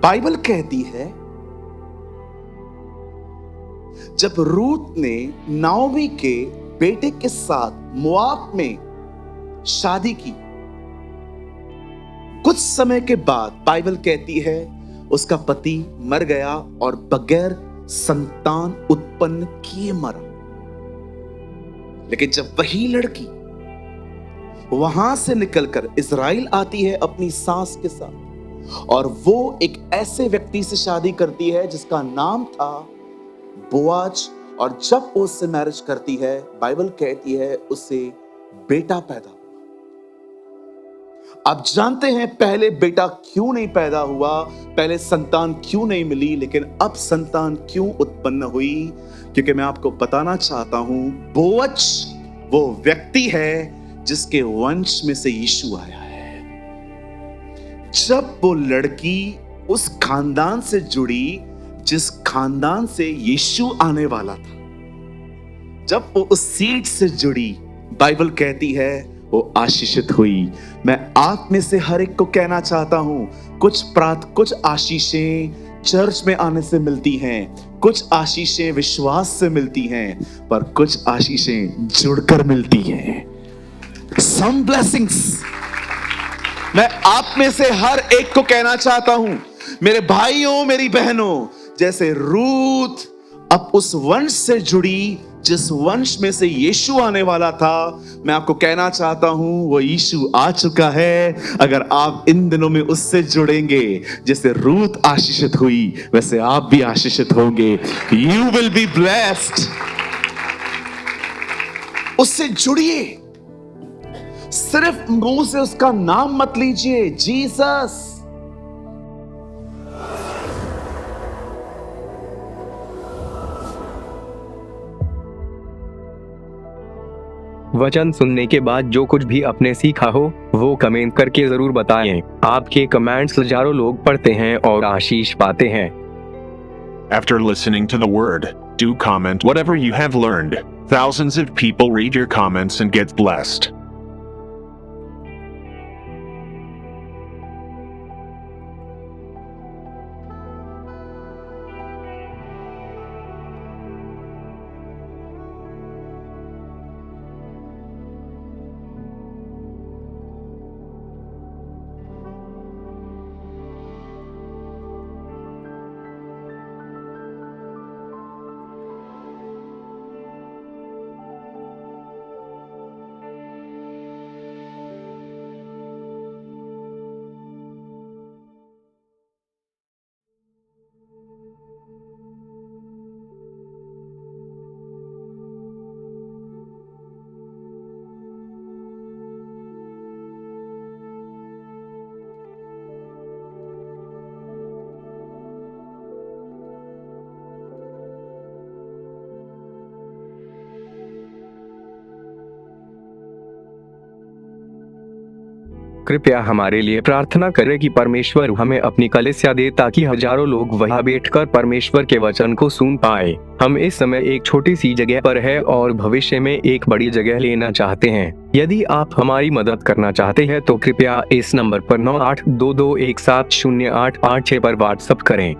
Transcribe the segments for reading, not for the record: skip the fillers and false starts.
Bible कहती है जब रूत ने नाओमी के बेटे के साथ मोआब में शादी की, कुछ समय के बाद बाइबल कहती है उसका पति मर गया और बगैर संतान उत्पन्न किए मरा। लेकिन जब वही लड़की वहां से निकलकर इजराइल आती है अपनी सास के साथ, और वो एक ऐसे व्यक्ति से शादी करती है जिसका नाम था बोआज, और जब वो उससे मैरिज करती है बाइबल कहती है उससे बेटा पैदा हुआ। आप जानते हैं पहले बेटा क्यों नहीं पैदा हुआ, पहले संतान क्यों नहीं मिली, लेकिन अब संतान क्यों उत्पन्न हुई? क्योंकि मैं आपको बताना चाहता हूं बोअज वो व्यक्ति है जिसके वंश में से यीशु आया है। जब वो लड़की उस खानदान से जुड़ी जिस खानदान से यीशु आने वाला था, जब वो उस सीड से जुड़ी, बाइबल कहती है वो आशीषित हुई। मैं आप में से हर एक को कहना चाहता हूं, कुछ आशीषें चर्च में आने से मिलती हैं, कुछ आशीषें विश्वास से मिलती हैं, पर कुछ आशीषें जुड़कर मिलती हैं। Some blessings। मैं आप में से हर एक को कहना चाहता हूं, मेरे भाइयों मेरी बहनों, जैसे रूत अब उस वंश से जुड़ी जिस वंश में से यीशु आने वाला था, मैं आपको कहना चाहता हूं वो यीशु आ चुका है। अगर आप इन दिनों में उससे जुड़ेंगे, जैसे रूत आशीषित हुई वैसे आप भी आशीषित होंगे। You will be blessed. उससे जुड़िए, सिर्फ मुंह से उसका नाम मत लीजिए, जीसस। वचन सुनने के बाद जो कुछ भी आपने सीखा हो वो कमेंट करके जरूर बताएं। आपके कमेंट्स हजारों लोग पढ़ते हैं और आशीष पाते हैं। After listening to the word, do comment whatever you have learned. Thousands of people read your comments and get blessed. कृपया हमारे लिए प्रार्थना करें कि परमेश्वर हमें अपनी कलीसिया दे ताकि हजारों लोग वहां बैठकर परमेश्वर के वचन को सुन पाए। हम इस समय एक छोटी सी जगह पर है और भविष्य में एक बड़ी जगह लेना चाहते हैं। यदि आप हमारी मदद करना चाहते हैं तो कृपया इस नंबर पर 9822170886 पर व्हाट्सएप करें।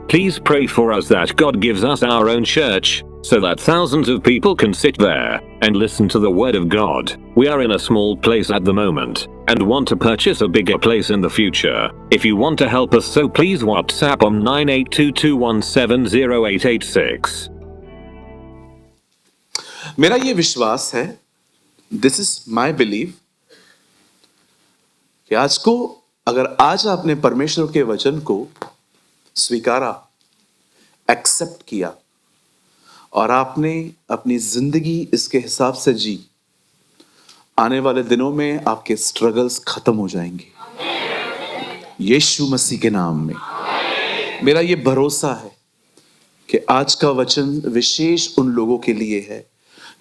Please pray for us that God gives us our own church, so that thousands of people can sit there and listen to the Word of God. We are in a small place at the moment, and want to purchase a bigger place in the future. If you want to help us, so please WhatsApp on 9822170886. मेरा ये विश्वास है, this is my believe, कि आज को अगर आज आपने परमेश्वर के वचन को स्वीकारा, एक्सेप्ट किया और आपने अपनी जिंदगी इसके हिसाब से जी, आने वाले दिनों में आपके स्ट्रगल्स खत्म हो जाएंगे यीशु मसीह के नाम में। मेरा ये भरोसा है कि आज का वचन विशेष उन लोगों के लिए है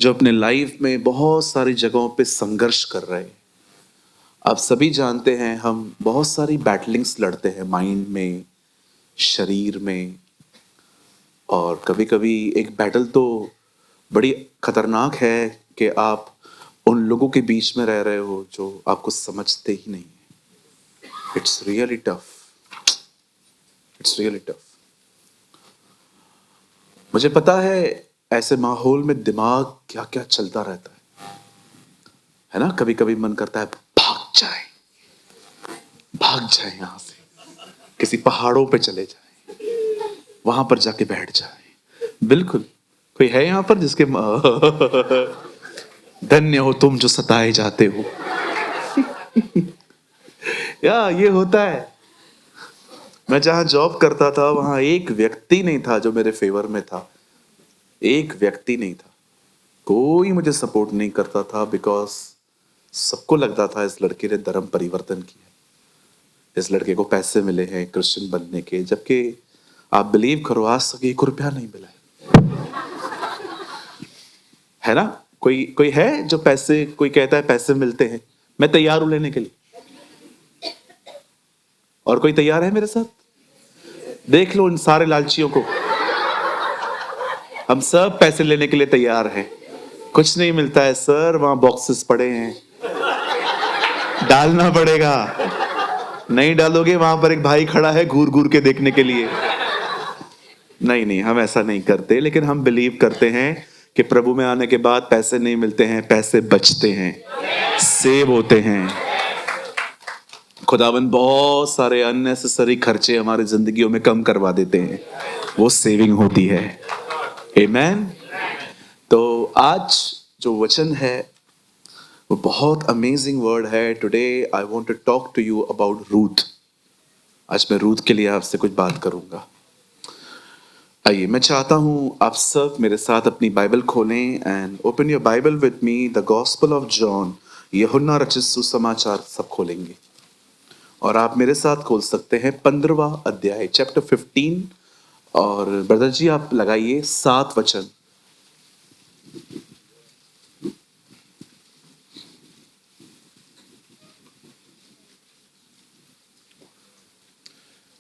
जो अपने लाइफ में बहुत सारी जगहों पे संघर्ष कर रहे हैं। आप सभी जानते हैं हम बहुत सारी बैटलिंग्स लड़ते हैं, माइंड में, शरीर में, और कभी कभी एक बैटल तो बड़ी खतरनाक है कि आप उन लोगों के बीच में रह रहे हो जो आपको समझते ही नहीं है। It's really tough, it's really tough. मुझे पता है ऐसे माहौल में दिमाग क्या क्या चलता रहता है ना। कभी कभी मन करता है भाग जाए यहां से, किसी पहाड़ों पे चले जाए, वहां पर जाके बैठ जाए। बिल्कुल, कोई है यहां पर जिसके धन्य हो तुम जो सताए जाते हो। या ये होता है। मैं जहां जॉब करता था वहां एक व्यक्ति नहीं था जो मेरे फेवर में था, एक व्यक्ति नहीं था। कोई मुझे सपोर्ट नहीं करता था, बिकॉज सबको लगता था इस लड़के ने धर्म परिवर्तन किया, इस लड़के को पैसे मिले हैं क्रिश्चियन बनने के, जबकि आप बिलीव करो आज तक 1 रुपया नहीं मिला है ना। कोई है जो पैसे, कोई कहता है पैसे मिलते हैं, मैं तैयार हूं लेने के लिए। और कोई तैयार है मेरे साथ? देख लो इन सारे लालचियों को, हम सब पैसे लेने के लिए तैयार हैं। कुछ नहीं मिलता है सर, वहां बॉक्सेस पड़े हैं, डालना पड़ेगा। नहीं डालोगे, वहां पर एक भाई खड़ा है घूर घूर के देखने के लिए। नहीं, हम ऐसा नहीं करते, लेकिन हम बिलीव करते हैं कि प्रभु में आने के बाद पैसे नहीं मिलते हैं, पैसे बचते हैं, सेव होते हैं। खुदावन बहुत सारे अननेसेसरी खर्चे हमारी जिंदगियों में कम करवा देते हैं, वो सेविंग होती है। आमेन। तो आज जो वचन है वो बहुत अमेजिंग वर्ड है। Today I want to talk to you about Ruth. आज मैं रूथ के लिए आपसे कुछ बात करूंगा। आइए, मैं चाहता हूं आप सब मेरे साथ अपनी बाइबल खोलें and open your Bible with me, the gospel of John, यूहन्ना रचित सुसमाचार सब खोलेंगे। और आप मेरे साथ खोल सकते हैं 15वां अध्याय, चैप्टर 15, और ब्रदर जी आप लगाइए 7 वचन।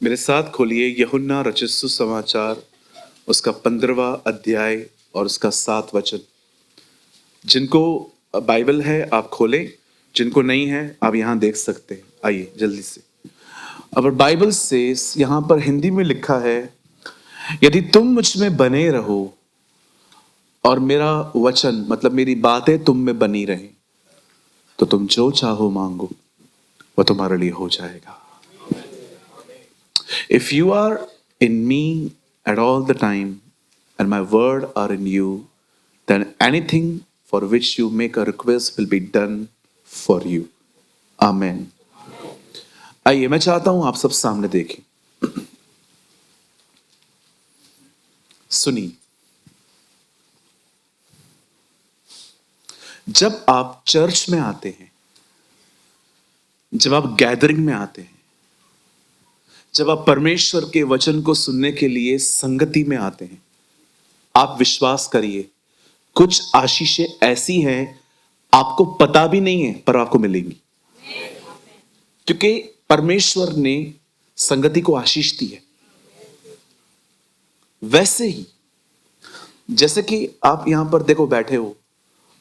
मेरे साथ खोलिए यूहन्ना रचित सुसमाचार, उसका 15वां अध्याय और उसका 7 वचन। जिनको बाइबल है आप खोलें, जिनको नहीं है आप यहां देख सकते हैं। आइए जल्दी से। अब बाइबल से यहां पर हिंदी में लिखा है, यदि तुम मुझ में बने रहो और मेरा वचन मतलब मेरी बातें तुम में बनी रहे, तो तुम जो चाहो मांगो वो तुम्हारे लिए हो जाएगा। If you are in me at all the time and my word are in you, then anything for which you make a request will be done for you. Amen. आइए, मैं चाहता हूं आप सब सामने देखें, सुनिए। जब आप चर्च में आते हैं, जब आप गैदरिंग में आते हैं, जब आप परमेश्वर के वचन को सुनने के लिए संगति में आते हैं, आप विश्वास करिए कुछ आशीषें ऐसी हैं आपको पता भी नहीं है पर आपको मिलेंगी। क्योंकि परमेश्वर ने संगति को आशीष दी है। वैसे ही जैसे कि आप यहां पर देखो बैठे हो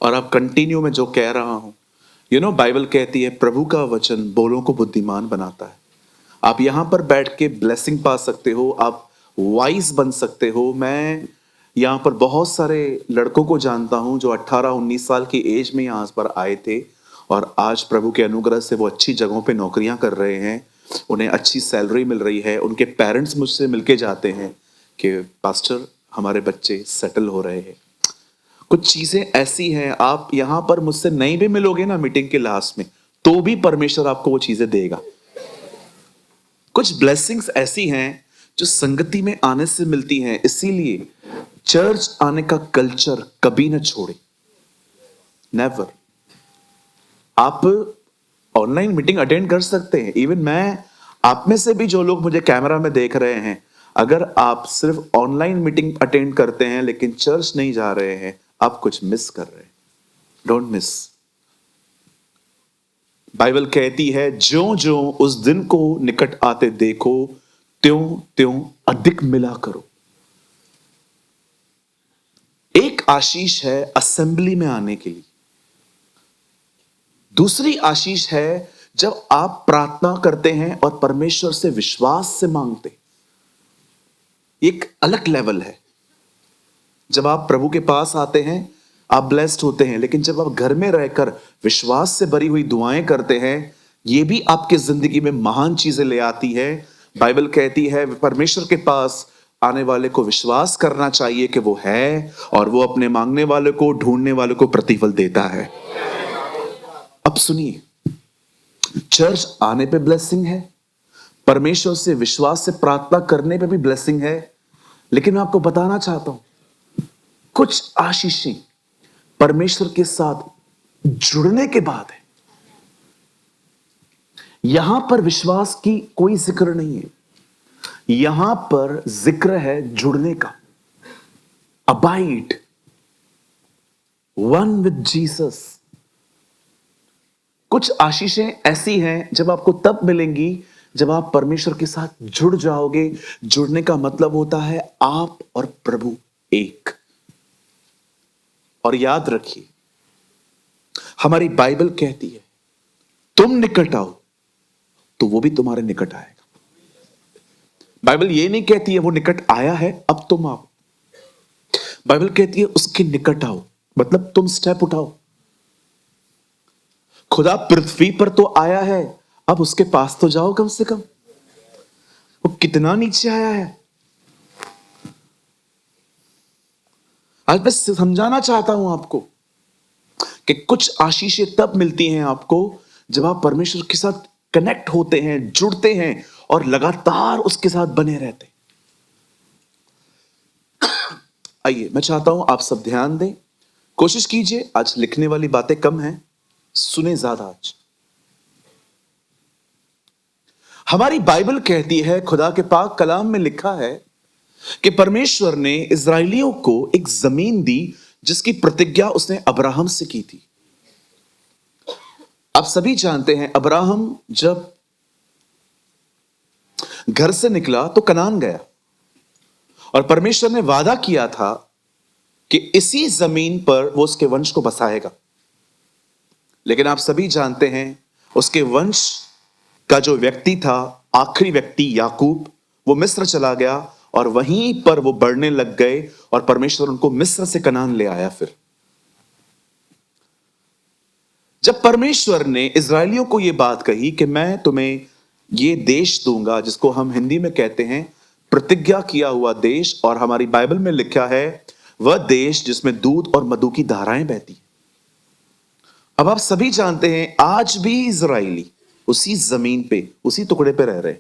और आप कंटिन्यू में जो कह रहा हूं, बाइबल कहती है प्रभु का वचन बोलों को बुद्धिमान बनाता है। आप यहां पर बैठ के ब्लेसिंग पा सकते हो, आप वाइज बन सकते हो। मैं यहां पर बहुत सारे लड़कों को जानता हूं जो 18-19 साल की एज में यहां पर आए थे और आज प्रभु के अनुग्रह से वो अच्छी जगहों पे नौकरियां कर रहे हैं, उन्हें अच्छी सैलरी मिल रही है। उनके पेरेंट्स मुझसे मिलके जाते हैं कि पास्टर हमारे बच्चे सेटल हो रहे हैं। कुछ चीजें ऐसी हैं, आप यहां पर मुझसे नहीं भी मिलोगे ना मीटिंग के लास्ट में, तो भी परमेश्वर आपको वो चीजें देगा। कुछ ब्लेसिंग्स ऐसी हैं जो संगति में आने से मिलती हैं। इसीलिए चर्च आने का कल्चर कभी ना छोड़े, नेवर। आप ऑनलाइन मीटिंग अटेंड कर सकते हैं। इवन मैं, आप में से भी जो लोग मुझे कैमरा में देख रहे हैं, अगर आप सिर्फ ऑनलाइन मीटिंग अटेंड करते हैं लेकिन चर्च नहीं जा रहे हैं, आप कुछ मिस कर रहे हैं। Don't miss. बाइबल कहती है ज्यों ज्यों उस दिन को निकट आते देखो, त्यों त्यों अधिक मिला करो। एक आशीष है असेंबली में आने के लिए, दूसरी आशीष है जब आप प्रार्थना करते हैं और परमेश्वर से विश्वास से मांगते। एक अलग लेवल है। जब आप प्रभु के पास आते हैं आप ब्लेस्ड होते हैं, लेकिन जब आप घर में रहकर विश्वास से भरी हुई दुआएं करते हैं, यह भी आपके जिंदगी में महान चीजें ले आती है। बाइबल कहती है परमेश्वर के पास आने वाले को विश्वास करना चाहिए कि वो है, और वो अपने मांगने वाले को, ढूंढने वाले को प्रतिफल देता है। अब सुनिए, चर्च आने पे ब्लेसिंग है, परमेश्वर से विश्वास से प्रार्थना करने पे भी ब्लेसिंग है, लेकिन मैं आपको बताना चाहता हूं कुछ आशीषें परमेश्वर के साथ जुड़ने के बाद है। यहां पर विश्वास की कोई जिक्र नहीं है, यहां पर जिक्र है जुड़ने का। Abide one with Jesus. कुछ आशीषें ऐसी हैं जब आपको तब मिलेंगी जब आप परमेश्वर के साथ जुड़ जाओगे। जुड़ने का मतलब होता है आप और प्रभु एक। और याद रखिए, हमारी बाइबल कहती है तुम निकट आओ तो वो भी तुम्हारे निकट आएगा। बाइबल ये नहीं कहती है वो निकट आया है अब तुम आओ। बाइबल कहती है उसके निकट आओ, मतलब तुम स्टेप उठाओ। खुदा पृथ्वी पर तो आया है, अब उसके पास तो जाओ कम से कम। वो कितना नीचे आया है। आज मैं समझाना चाहता हूं आपको कि कुछ आशीषें तब मिलती हैं आपको जब आप परमेश्वर के साथ कनेक्ट होते हैं, जुड़ते हैं और लगातार उसके साथ बने रहते हैं। आइए, मैं चाहता हूं आप सब ध्यान दें, कोशिश कीजिए। आज लिखने वाली बातें कम हैं, सुने ज्यादा। आज हमारी बाइबल कहती है, खुदा के पाक कलाम में लिखा है कि परमेश्वर ने इस्राएलियों को एक जमीन दी जिसकी प्रतिज्ञा उसने अब्राहम से की थी। आप सभी जानते हैं अब्राहम जब घर से निकला तो कनान गया और परमेश्वर ने वादा किया था कि इसी जमीन पर वो उसके वंश को बसाएगा। लेकिन आप सभी जानते हैं उसके वंश का जो व्यक्ति था, आखिरी व्यक्ति याकूब, वो मिस्र चला गया और वहीं पर वो बढ़ने लग गए और परमेश्वर उनको मिस्र से कनान ले आया। फिर जब परमेश्वर ने इस्राएलियों को यह बात कही कि मैं तुम्हें ये देश दूंगा, जिसको हम हिंदी में कहते हैं प्रतिज्ञा किया हुआ देश, और हमारी बाइबल में लिखा है वह देश जिसमें दूध और मधु की धाराएं बहती। अब आप सभी जानते हैं आज भी इजराइली उसी जमीन पे, उसी टुकड़े पे रह रहे।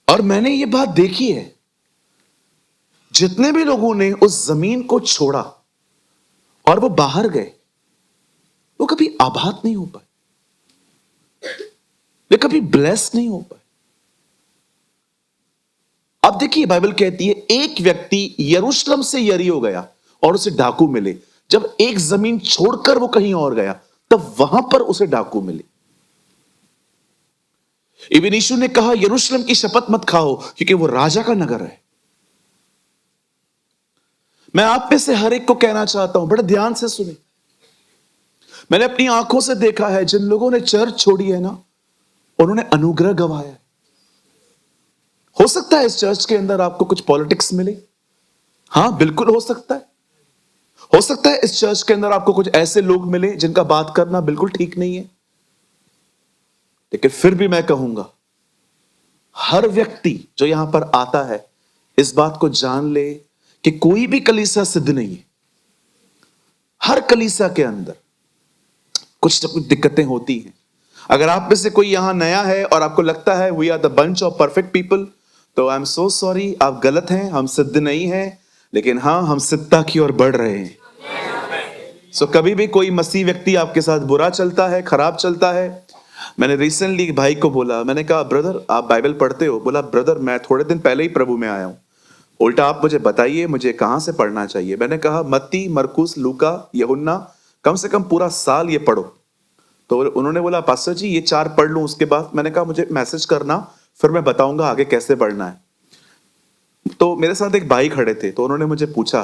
और मैंने ये बात देखी है, जितने भी लोगों ने उस जमीन को छोड़ा और वो बाहर गए, वो कभी आबाद नहीं हो पाए, वे कभी ब्लेस नहीं हो पाए। अब देखिए, बाइबल कहती है एक व्यक्ति यरूशलेम से यरीहो गया और उसे डाकू मिले। जब एक जमीन छोड़कर वो कहीं और गया तब वहां पर उसे डाकू मिले। इब्न यीशु ने कहा यरूशलेम की शपथ मत खाओ क्योंकि वो राजा का नगर है। मैं आप में से हर एक को कहना चाहता हूं, बड़े ध्यान से सुने। मैंने अपनी आंखों से देखा है जिन लोगों ने चर्च छोड़ी है ना, उन्होंने अनुग्रह गंवाया है। हो सकता है इस चर्च के अंदर आपको कुछ पॉलिटिक्स मिले, हां बिल्कुल हो सकता है। हो सकता है इस चर्च के अंदर आपको कुछ ऐसे लोग मिले जिनका बात करना बिल्कुल ठीक नहीं है, लेकिन फिर भी मैं कहूंगा हर व्यक्ति जो यहां पर आता है इस बात को जान ले कि कोई भी कलीसिया सिद्ध नहीं है। हर कलीसिया के अंदर कुछ ना कुछ दिक्कतें होती हैं। अगर आप में से कोई यहां नया है और आपको लगता है we are the bunch of perfect people, तो आई एम सो सॉरी, आप गलत हैं। हम सिद्ध नहीं हैं, लेकिन हां हम सिद्धता की ओर बढ़ रहे हैं। सो कभी भी कोई मसीह व्यक्ति आपके साथ बुरा चलता है, खराब चलता है, मैंने रिसेंटली एक भाई को बोला, मैंने कहा ब्रदर आप बाइबल पढ़ते हो? बोला ब्रदर मैं थोड़े दिन पहले ही प्रभु में आया हूं। उल्टा आप मुझे बताइए मुझे कहां से पढ़ना चाहिए। मैंने कहा मत्ती, मरकुस, लूका, यूहन्ना, कम से कम पूरा साल ये पढ़ो। तो उन्होंने बोला पास्टर जी ये 4 पढ़ लूं उसके बाद? मैंने कहा मुझे मैसेज करना, फिर मैं बताऊंगा आगे कैसे पढ़ना है। तो मेरे साथ एक भाई खड़े थे, तो उन्होंने मुझे पूछा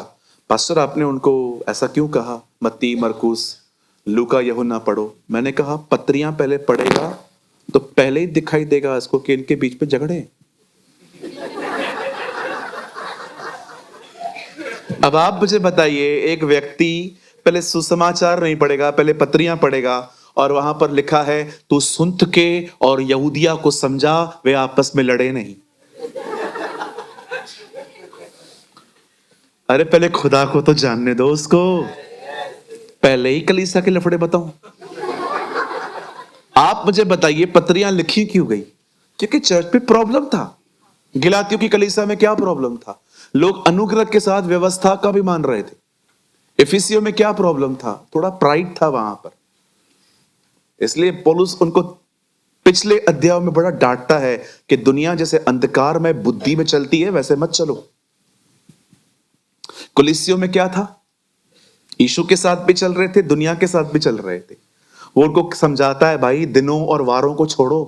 पास्टर आपने उनको ऐसा क्यों कहा, मत्ती, मरकुस, लूका, यूहन्ना पढ़ो? मैंने कहा पत्रियां पहले पढ़ेगा तो पहले ही दिखाई देगा इसको कि इनके बीच में झगड़े। अब आप मुझे बताइए एक व्यक्ति पहले सुसमाचार नहीं पढ़ेगा, पहले पत्रियां पढ़ेगा और वहां पर लिखा है तू सुन्त के और यहूदिया को समझा वे आपस में लड़े नहीं। अरे पहले खुदा को तो जानने दो उसको, पहले ही कलीसिया के लफड़े बताऊं। आप मुझे बताइए पत्रियां लिखी क्यों गई? क्योंकि चर्च पे प्रॉब्लम था। गिलातियों की कलीसिया में क्या प्रॉब्लम था? लोग अनुग्रह के साथ व्यवस्था का भी मान रहे थे। इफिसियों में क्या प्रॉब्लम था? थोड़ा प्राइड था वहां पर। इसलिए पौलुस उनको पिछले अध्याय में बड़ा डांटता है कि दुनिया जैसे अंधकार में बुद्धि में चलती है वैसे मत चलो। कुलिसियों में क्या था? यीशु के साथ भी चल रहे थे, दुनिया के साथ भी चल रहे थे। वो उनको समझाता है भाई दिनों और वारों को छोड़ो।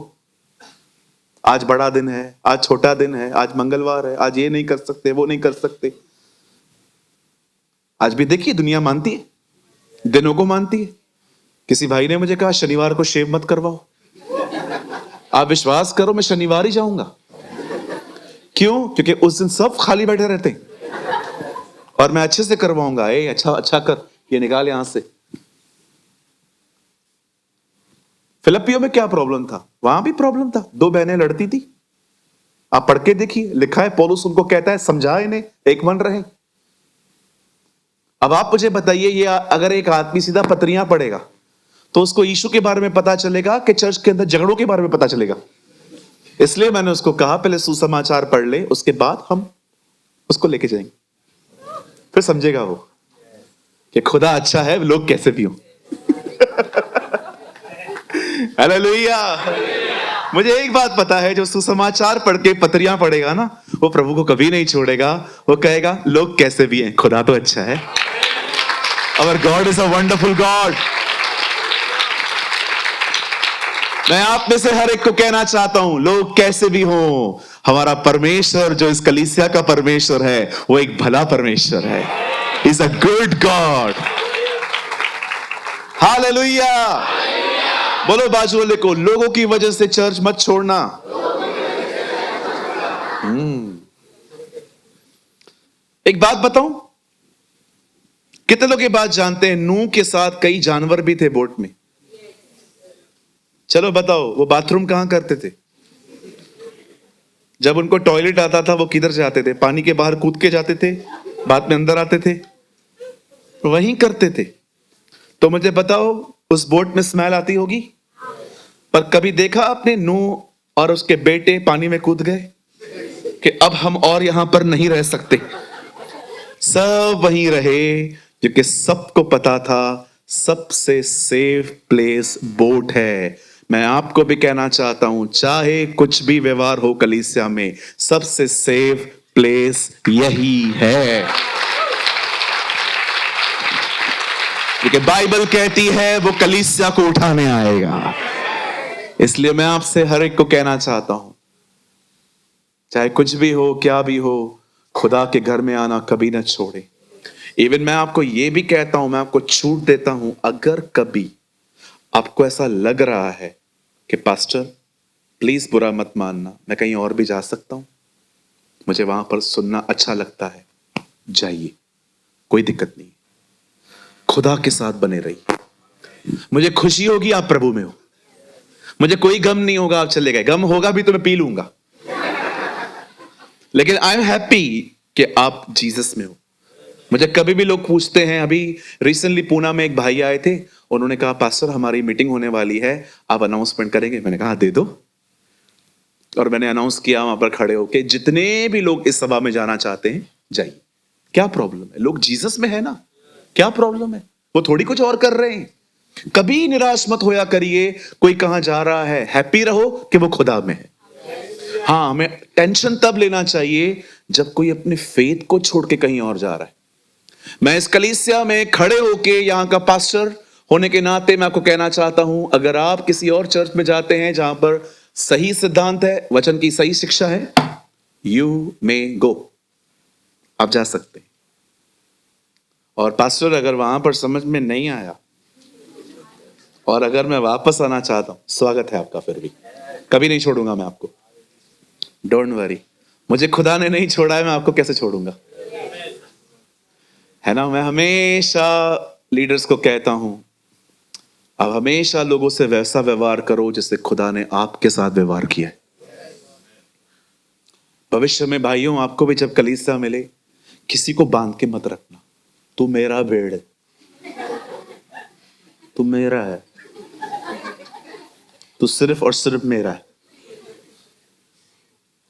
आज बड़ा दिन है, आज छोटा दिन है, आज मंगलवार है, आज ये नहीं कर सकते, वो नहीं कर सकते। आज भी देखिए दुनिया मानती है, दिनों को मानती है। किसी भाई ने मुझे कहा शनिवार को शेव मत करवाओ। आप विश्वास करो मैं शनिवार ही जाऊंगा। क्यों? क्योंकि उस दिन सब खाली बैठे रहते हैं और मैं अच्छे से करवाऊंगा। ए अच्छा अच्छा कर, ये निकाल यहां से। फिलिपियों में क्या प्रॉब्लम था? वहां भी प्रॉब्लम था, 2 बहनें लड़ती थी। आप पढ़ के देखिए, लिखा है पौलुस उनको कहता है समझा इन्हें, एक मन रहे। अब आप मुझे बताइए ये अगर एक आदमी सीधा पत्रियां पढ़ेगा तो उसको यीशु के बारे में पता चलेगा कि चर्च के अंदर झगड़ों के बारे में पता चलेगा? इसलिए मैंने उसको कहा पहले सुसमाचार पढ़ ले, उसके बाद हम उसको लेके जाएंगे, फिर समझेगा वो कि खुदा अच्छा है, लोग कैसे भी हो। हालेलुया। मुझे एक बात पता है, जो सुसमाचार पढ़ के पत्रियां पढ़ेगा ना, वो प्रभु को कभी नहीं छोड़ेगा। वो कहेगा लोग कैसे भी हैं, खुदा तो अच्छा है। Our God is a wonderful God। मैं आप में से हर एक को कहना चाहता हूं लोग कैसे भी हों, हमारा परमेश्वर जो इस कलीसिया का परमेश्वर है वो एक भला परमेश्वर है। He's a good God। Hallelujah. बोलो बाजू वाले को, लोगों की वजह से चर्च मत छोड़ना। एक बात बताऊं, कितने लोग ये बात जानते हैं नूह के साथ कई जानवर भी थे बोट में? चलो बताओ वो बाथरूम कहां करते थे? जब उनको टॉयलेट आता था वो किधर जाते थे? पानी के बाहर कूद के जाते थे, बाद में अंदर आते थे, वहीं करते थे। तो मुझे बताओ उस बोट में स्मेल आती होगी? पर कभी देखा आपने नूह और उसके बेटे पानी में कूद गए कि अब हम और यहां पर नहीं रह सकते? सब वहीं रहे क्योंकि सबको पता था सबसे सेफ प्लेस बोट है। मैं आपको भी कहना चाहता हूं चाहे कुछ भी व्यवहार हो कलीसिया में, सबसे सेफ प्लेस यही है। क्योंकि बाइबल कहती है वो कलीसिया को उठाने आएगा। इसलिए मैं आपसे हर एक को कहना चाहता हूं, चाहे कुछ भी हो, क्या भी हो, खुदा के घर में आना कभी ना छोड़े। इवन मैं आपको ये भी कहता हूं, मैं आपको छूट देता हूं, अगर कभी आपको ऐसा लग रहा है कि पास्टर प्लीज बुरा मत मानना, मैं कहीं और भी जा सकता हूं, मुझे वहां पर सुनना अच्छा लगता है, जाइए, कोई दिक्कत नहीं। खुदा के साथ बने रहिए। मुझे खुशी होगी आप प्रभु में हो, मुझे कोई गम नहीं होगा आप चले गए, गम होगा भी तो मैं पी लूंगा, लेकिन आई एम हैप्पी कि आप जीसस में हो। मुझे कभी भी लोग पूछते हैं, अभी रिसेंटली पूना में एक भाई आए थे, उन्होंने कहा पास्टर हमारी मीटिंग होने वाली है, आप अनाउंसमेंट करेंगे? मैंने कहा दे दो, और मैंने अनाउंस किया वहां पर खड़े होके, जितने भी लोग इस सभा में जाना चाहते हैं जाइए। क्या प्रॉब्लम है? लोग जीसस में है ना, क्या प्रॉब्लम है? वो थोड़ी कुछ और कर रहे हैं। कभी निराश मत होया करिए कोई कहां जा रहा है, हैप्पी रहो कि वो खुदा में है। हाँ, हमें टेंशन तब लेना चाहिए जब कोई अपने फेथ को छोड़ के कहीं और जा रहा है। मैं इस कलीसिया में खड़े होके यहां का पास्टर होने के नाते मैं आपको कहना चाहता हूं, अगर आप किसी और चर्च में जाते हैं जहां पर सही सिद्धांत है, वचन की सही शिक्षा है, यू मे गो, आप जा सकते हैं। और पास्टर अगर वहां पर समझ में नहीं आया और अगर मैं वापस आना चाहता हूं, स्वागत है आपका, फिर भी कभी नहीं छोड़ूंगा मैं आपको, डोंट वरी। मुझे खुदा ने नहीं छोड़ा है, मैं आपको कैसे छोड़ूंगा, है ना। मैं हमेशा लीडर्स को कहता हूं, आप हमेशा लोगों से वैसा व्यवहार करो जैसे खुदा ने आपके साथ व्यवहार किया है। भविष्य में भाइयों, आपको भी जब कलीसिया मिले, किसी को बांध के मत रखना, तू मेरा भेड़ है, तू मेरा है, तू सिर्फ और सिर्फ मेरा है।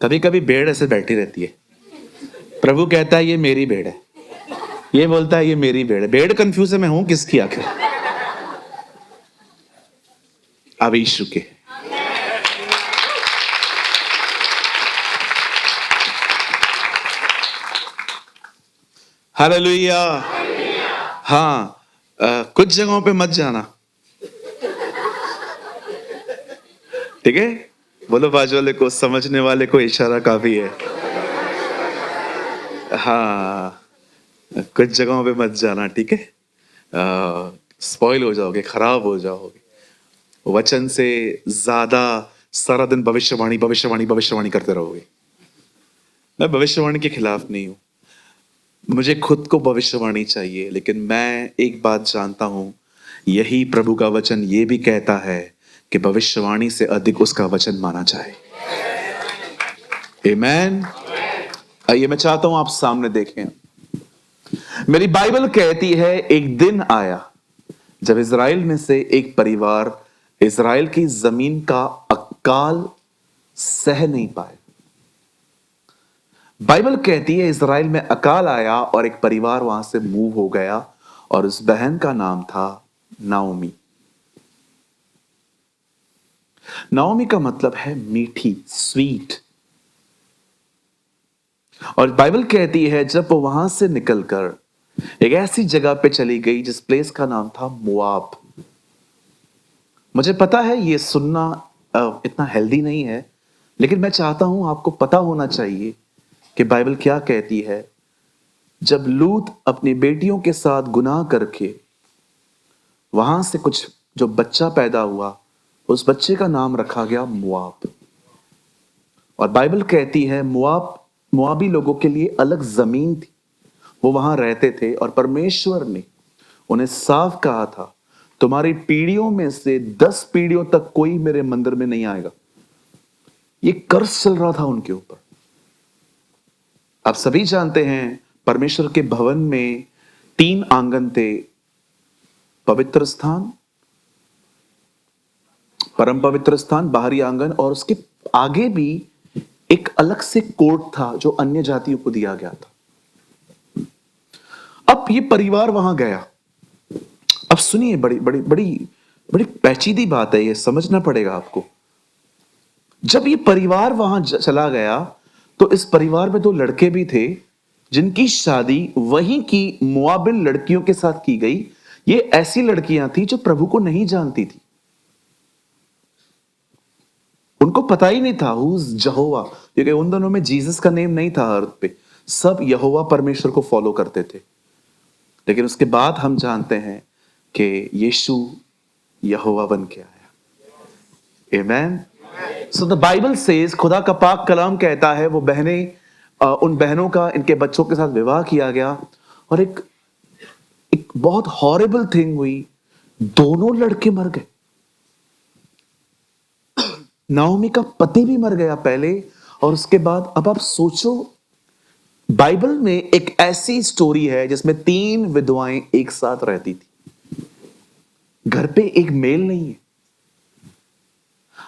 कभी कभी भेड़ ऐसे बैठी रहती है, प्रभु कहता है ये मेरी भेड़ है, ये बोलता है ये मेरी भेड़ है। भेड़ कंफ्यूज है, मैं हूं किसकी आखिर? अब यीशु के। हालेलुया। हाँ, कुछ जगहों पे मत जाना, ठीक है? बोलो बाजू वाले को, समझने वाले को इशारा काफी है। हाँ, कुछ जगहों पे मत जाना, ठीक है? स्पॉइल हो जाओगे, खराब हो जाओगे। वचन से ज्यादा सारा दिन भविष्यवाणी भविष्यवाणी भविष्यवाणी करते रहोगे। मैं भविष्यवाणी के खिलाफ नहीं हूं, मुझे खुद को भविष्यवाणी चाहिए, लेकिन मैं एक बात जानता हूं, यही प्रभु का वचन ये भी कहता है कि भविष्यवाणी से अधिक उसका वचन माना जाए। आमीन। आइए, मैं चाहता हूं आप सामने देखें। मेरी बाइबल कहती है एक दिन आया जब इजराइल में से एक परिवार इजराइल की जमीन का अकाल सह नहीं पाए। बाइबल कहती है इजराइल में अकाल आया और एक परिवार वहां से मूव हो गया, और उस बहन का नाम था नाओमी। नाओमी का मतलब है मीठी, स्वीट। और बाइबल कहती है जब वो वहां से निकलकर एक ऐसी जगह पे चली गई जिस प्लेस का नाम था मोआब। मुझे पता है ये सुनना इतना हेल्दी नहीं है, लेकिन मैं चाहता हूं आपको पता होना चाहिए कि बाइबल क्या कहती है। जब लूत अपनी बेटियों के साथ गुनाह करके वहां से कुछ जो बच्चा पैदा हुआ, उस बच्चे का नाम रखा गया मोआब। और बाइबल कहती है मोआबी लोगों के लिए अलग जमीन थी, वो वहां रहते थे, और परमेश्वर ने उन्हें साफ कहा था तुम्हारी पीढ़ियों में से 10 पीढ़ियों तक कोई मेरे मंदिर में नहीं आएगा। ये कर्ज चल रहा था उनके ऊपर। आप सभी जानते हैं परमेश्वर के भवन में 3 आंगन थे, पवित्र स्थान, परम पवित्र स्थान, बाहरी आंगन, और उसके आगे भी एक अलग से कोर्ट था जो अन्य जातियों को दिया गया था। अब ये परिवार वहां गया। अब सुनिए, बड़ी बड़ी बड़ी बड़ी पेचीदी बात है, ये समझना पड़ेगा आपको। जब ये परिवार वहां चला गया तो इस परिवार में 2 लड़के भी थे जिनकी शादी वहीं की मोआबिल लड़कियों के साथ की गई। ये ऐसी लड़कियां थी जो प्रभु को नहीं जानती थी, उनको पता ही नहीं था हुज यहोवा, क्योंकि उन दोनों में जीसस का नेम नहीं था अर्थ पे, सब यहोवा परमेश्वर को फॉलो करते थे। लेकिन उसके बाद हम जानते हैं कि यीशु यहोवा बन के आया। आमेन। सो द बाइबल सेज, खुदा का पाक कलाम कहता है, वो बहनें, उन बहनों का इनके बच्चों के साथ विवाह किया गया और एक बहुत हॉरिबल थिंग हुई, दोनों लड़के मर गए। नाओमी का पति भी मर गया पहले, और उसके बाद अब आप सोचो, बाइबल में एक ऐसी स्टोरी है जिसमें 3 विधवाएं एक साथ रहती थी, घर पे एक मेल नहीं है।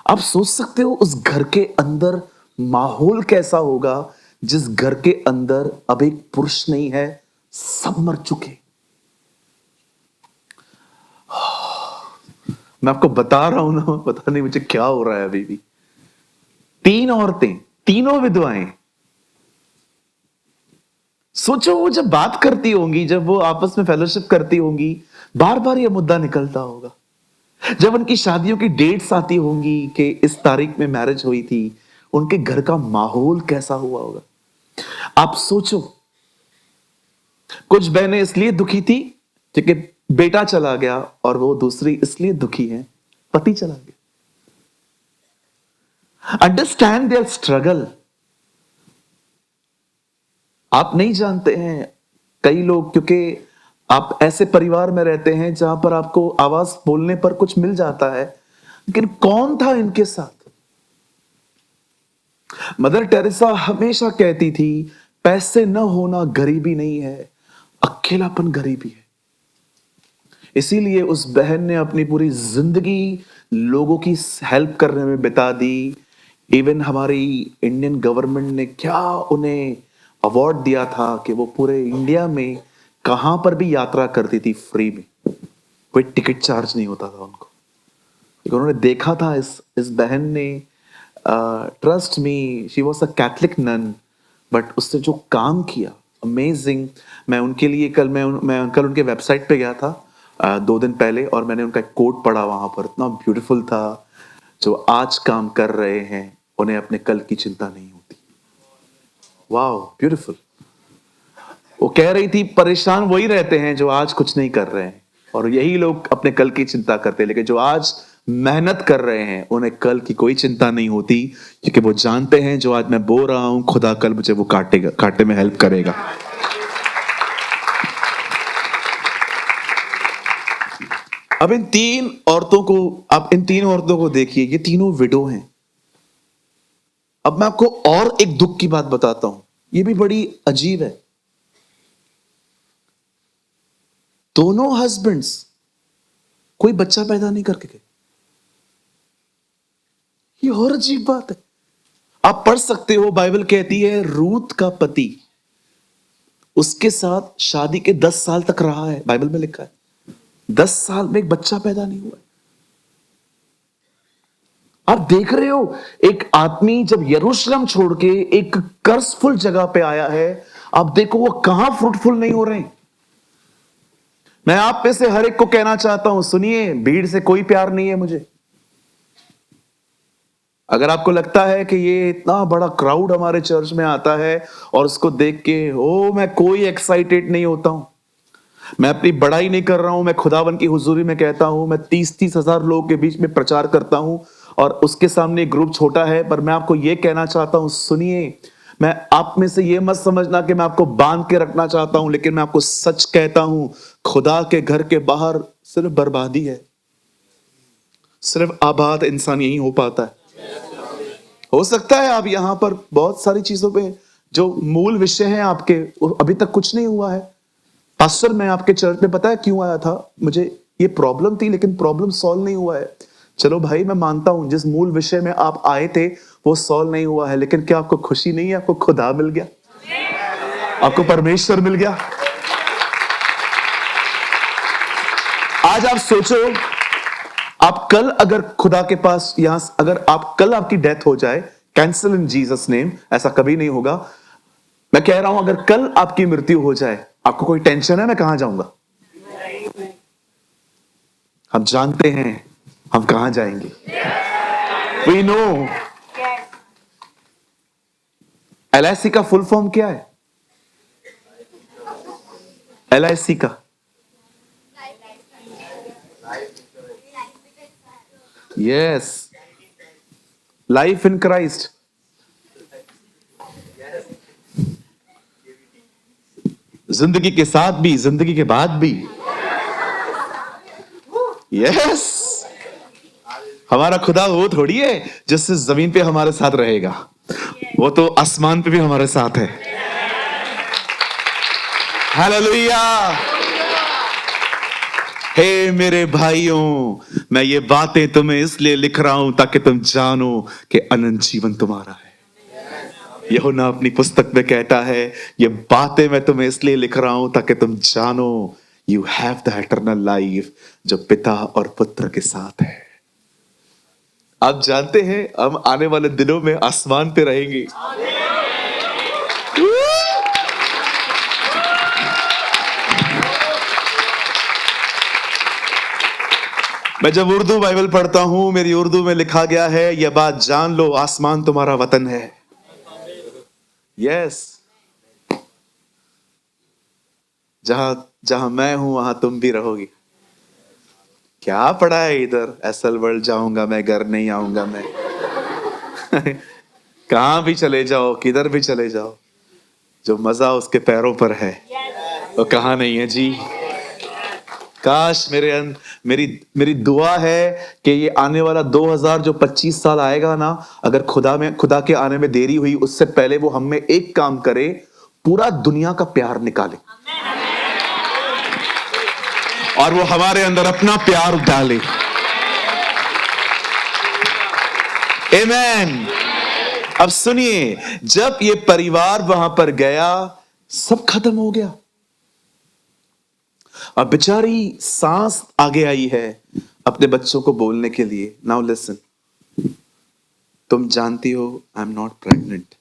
आप सोच सकते हो उस घर के अंदर माहौल कैसा होगा, जिस घर के अंदर अब एक पुरुष नहीं है, सब मर चुके। मैं आपको बता रहा हूं ना, पता नहीं मुझे क्या हो रहा है अभी भी। 3 औरतें, तीनों विधवाएं। सोचो वो जब बात करती होंगी, जब वो आपस में फेलोशिप करती होंगी, बार बार ये मुद्दा निकलता होगा। जब उनकी शादियों की डेट्स आती होंगी कि इस तारीख में मैरिज हुई थी, उनके घर का माहौल कैसा हुआ होगा। आप सोचो, कुछ बहनें इसलिए दुखी थी क्योंकि बेटा चला गया, और वो दूसरी इसलिए दुखी है पति चला गया। Understand their struggle. आप नहीं जानते हैं, कई लोग, क्योंकि आप ऐसे परिवार में रहते हैं जहां पर आपको आवाज बोलने पर कुछ मिल जाता है, लेकिन कौन था इनके साथ। मदर टेरेसा हमेशा कहती थी, पैसे न होना गरीबी नहीं है, अकेलापन गरीबी है। इसीलिए उस बहन ने अपनी पूरी जिंदगी लोगों की हेल्प करने में बिता दी। इवन हमारी इंडियन गवर्नमेंट ने क्या उन्हें अवार्ड दिया था कि वो पूरे इंडिया में कहां पर भी यात्रा करती थी फ्री में, कोई टिकट चार्ज नहीं होता था उनको। क्योंकि उन्होंने देखा था इस बहन ने, trust me, she was a Catholic nun, but उससे जो काम किया, अमेजिंग। मैं उनके लिए मैं कल उनके वेबसाइट पे गया था 2 दिन पहले, और मैंने उनका एक कोट पढ़ा वहां पर, इतना ब्यूटीफुल था। जो आज काम कर रहे हैं उन्हें अपने कल की चिंता नहीं होती। Wow, beautiful. वो कह रही थी, परेशान वही रहते हैं जो आज कुछ नहीं कर रहे हैं, और यही लोग अपने कल की चिंता करते हैं। लेकिन जो आज मेहनत कर रहे हैं उन्हें कल की कोई चिंता नहीं होती, क्योंकि वो जानते हैं जो आज मैं बो रहा हूं, खुदा कल मुझे वो काटने में हेल्प करेगा। अब इन 3 औरतों को देखिए, ये तीनों विडो हैं। अब मैं आपको और एक दुख की बात बताता हूं, ये भी बड़ी अजीब है। दोनों हस्बैंड्स कोई बच्चा पैदा नहीं करके गए। ये और अजीब बात है। आप पढ़ सकते हो, बाइबल कहती है रूत का पति उसके साथ शादी के 10 साल तक रहा है, बाइबल में लिखा है। 10 साल में एक बच्चा पैदा नहीं हुआ। आप देख रहे हो, एक आदमी जब यरूशलेम छोड़ के एक कर्सफुल जगह पे आया है, आप देखो वो कहां फ्रूटफुल नहीं हो रहे हैं। मैं आप में से हर एक को कहना चाहता हूं, सुनिए, भीड़ से कोई प्यार नहीं है मुझे। अगर आपको लगता है कि ये इतना बड़ा क्राउड हमारे चर्च में आता है और उसको देख के मैं कोई एक्साइटेड नहीं होता हूं, मैं अपनी बड़ाई नहीं कर रहा हूं, मैं खुदावन की हुजूरी में कहता हूं, मैं 30-30 हजार लोगों के बीच में प्रचार करता हूं और उसके सामने ग्रुप छोटा है, पर मैं आपको यह कहना चाहता हूं, सुनिए, मैं आप में से ये मत समझना कि मैं आपको बांध के रखना चाहता हूं, लेकिन मैं आपको सच कहता हूं, खुदा के घर के बाहर सिर्फ बर्बादी है, सिर्फ आबाद इंसान यही हो पाता है। हो सकता है आप यहां पर बहुत सारी चीजों पे जो मूल विषय हैं आपके, अभी तक कुछ नहीं हुआ है। पास्टर, मैं आपके चर्च में पता है क्यों आया था, मुझे ये प्रॉब्लम थी, लेकिन प्रॉब्लम सॉल्व नहीं हुआ है। चलो भाई, मैं मानता हूं जिस मूल विषय में आप आए थे वो सॉल्व नहीं हुआ है, लेकिन क्या आपको खुशी नहीं है? आपको खुदा मिल गया, आपको परमेश्वर मिल गया। आज आप सोचो, आप कल अगर खुदा के पास यहां, अगर आप कल आपकी डेथ हो जाए, कैंसिल इन जीसस नेम, ऐसा कभी नहीं होगा। मैं कह रहा हूं, अगर कल आपकी मृत्यु हो जाए, आपको कोई टेंशन है मैं कहां जाऊंगा? हम जानते हैं हम कहां जाएंगे। We know. LIC का फुल फॉर्म क्या है? LIC का यस, लाइफ इन क्राइस्ट। जिंदगी के साथ भी, जिंदगी के बाद भी। यस, हमारा खुदा वो थोड़ी है जिससे जमीन पे हमारे साथ रहेगा, वो तो आसमान पे भी हमारे साथ है। हालेलुया। हे मेरे भाइयों, मैं ये बातें तुम्हें इसलिए लिख रहा हूं ताकि तुम जानो कि अनंत जीवन तुम्हारा है। यूहन्ना अपनी पुस्तक में कहता है, ये बातें मैं तुम्हें इसलिए लिख रहा हूं ताकि तुम जानो you have the eternal life, जो पिता और पुत्र के साथ है। आप जानते हैं हम आने वाले दिनों में आसमान पे रहेंगे। मैं जब उर्दू बाइबल पढ़ता हूं, मेरी उर्दू में लिखा गया है, यह बात जान लो आसमान तुम्हारा वतन है। यस, जहां जहां मैं हूं वहां तुम भी रहोगी। क्या पढ़ा है इधर, एसल वर्ल्ड जाऊंगा मैं, घर नहीं आऊंगा मैं। कहां भी चले जाओ, किधर भी चले जाओ, जो मजा उसके पैरों पर है वो कहां नहीं है जी। काश मेरी दुआ है कि ये आने वाला 2025 साल आएगा ना, अगर खुदा के आने में देरी हुई उससे पहले वो हम में एक काम करे, पूरा दुनिया का प्यार निकाले और वो हमारे अंदर अपना प्यार डाले। आमेन। अब सुनिए, जब ये परिवार वहां पर गया, सब खत्म हो गया। अब बेचारी सांस आगे आई है अपने बच्चों को बोलने के लिए। नाउ लिसन, तुम जानती हो आई एम नॉट प्रेग्नेंट।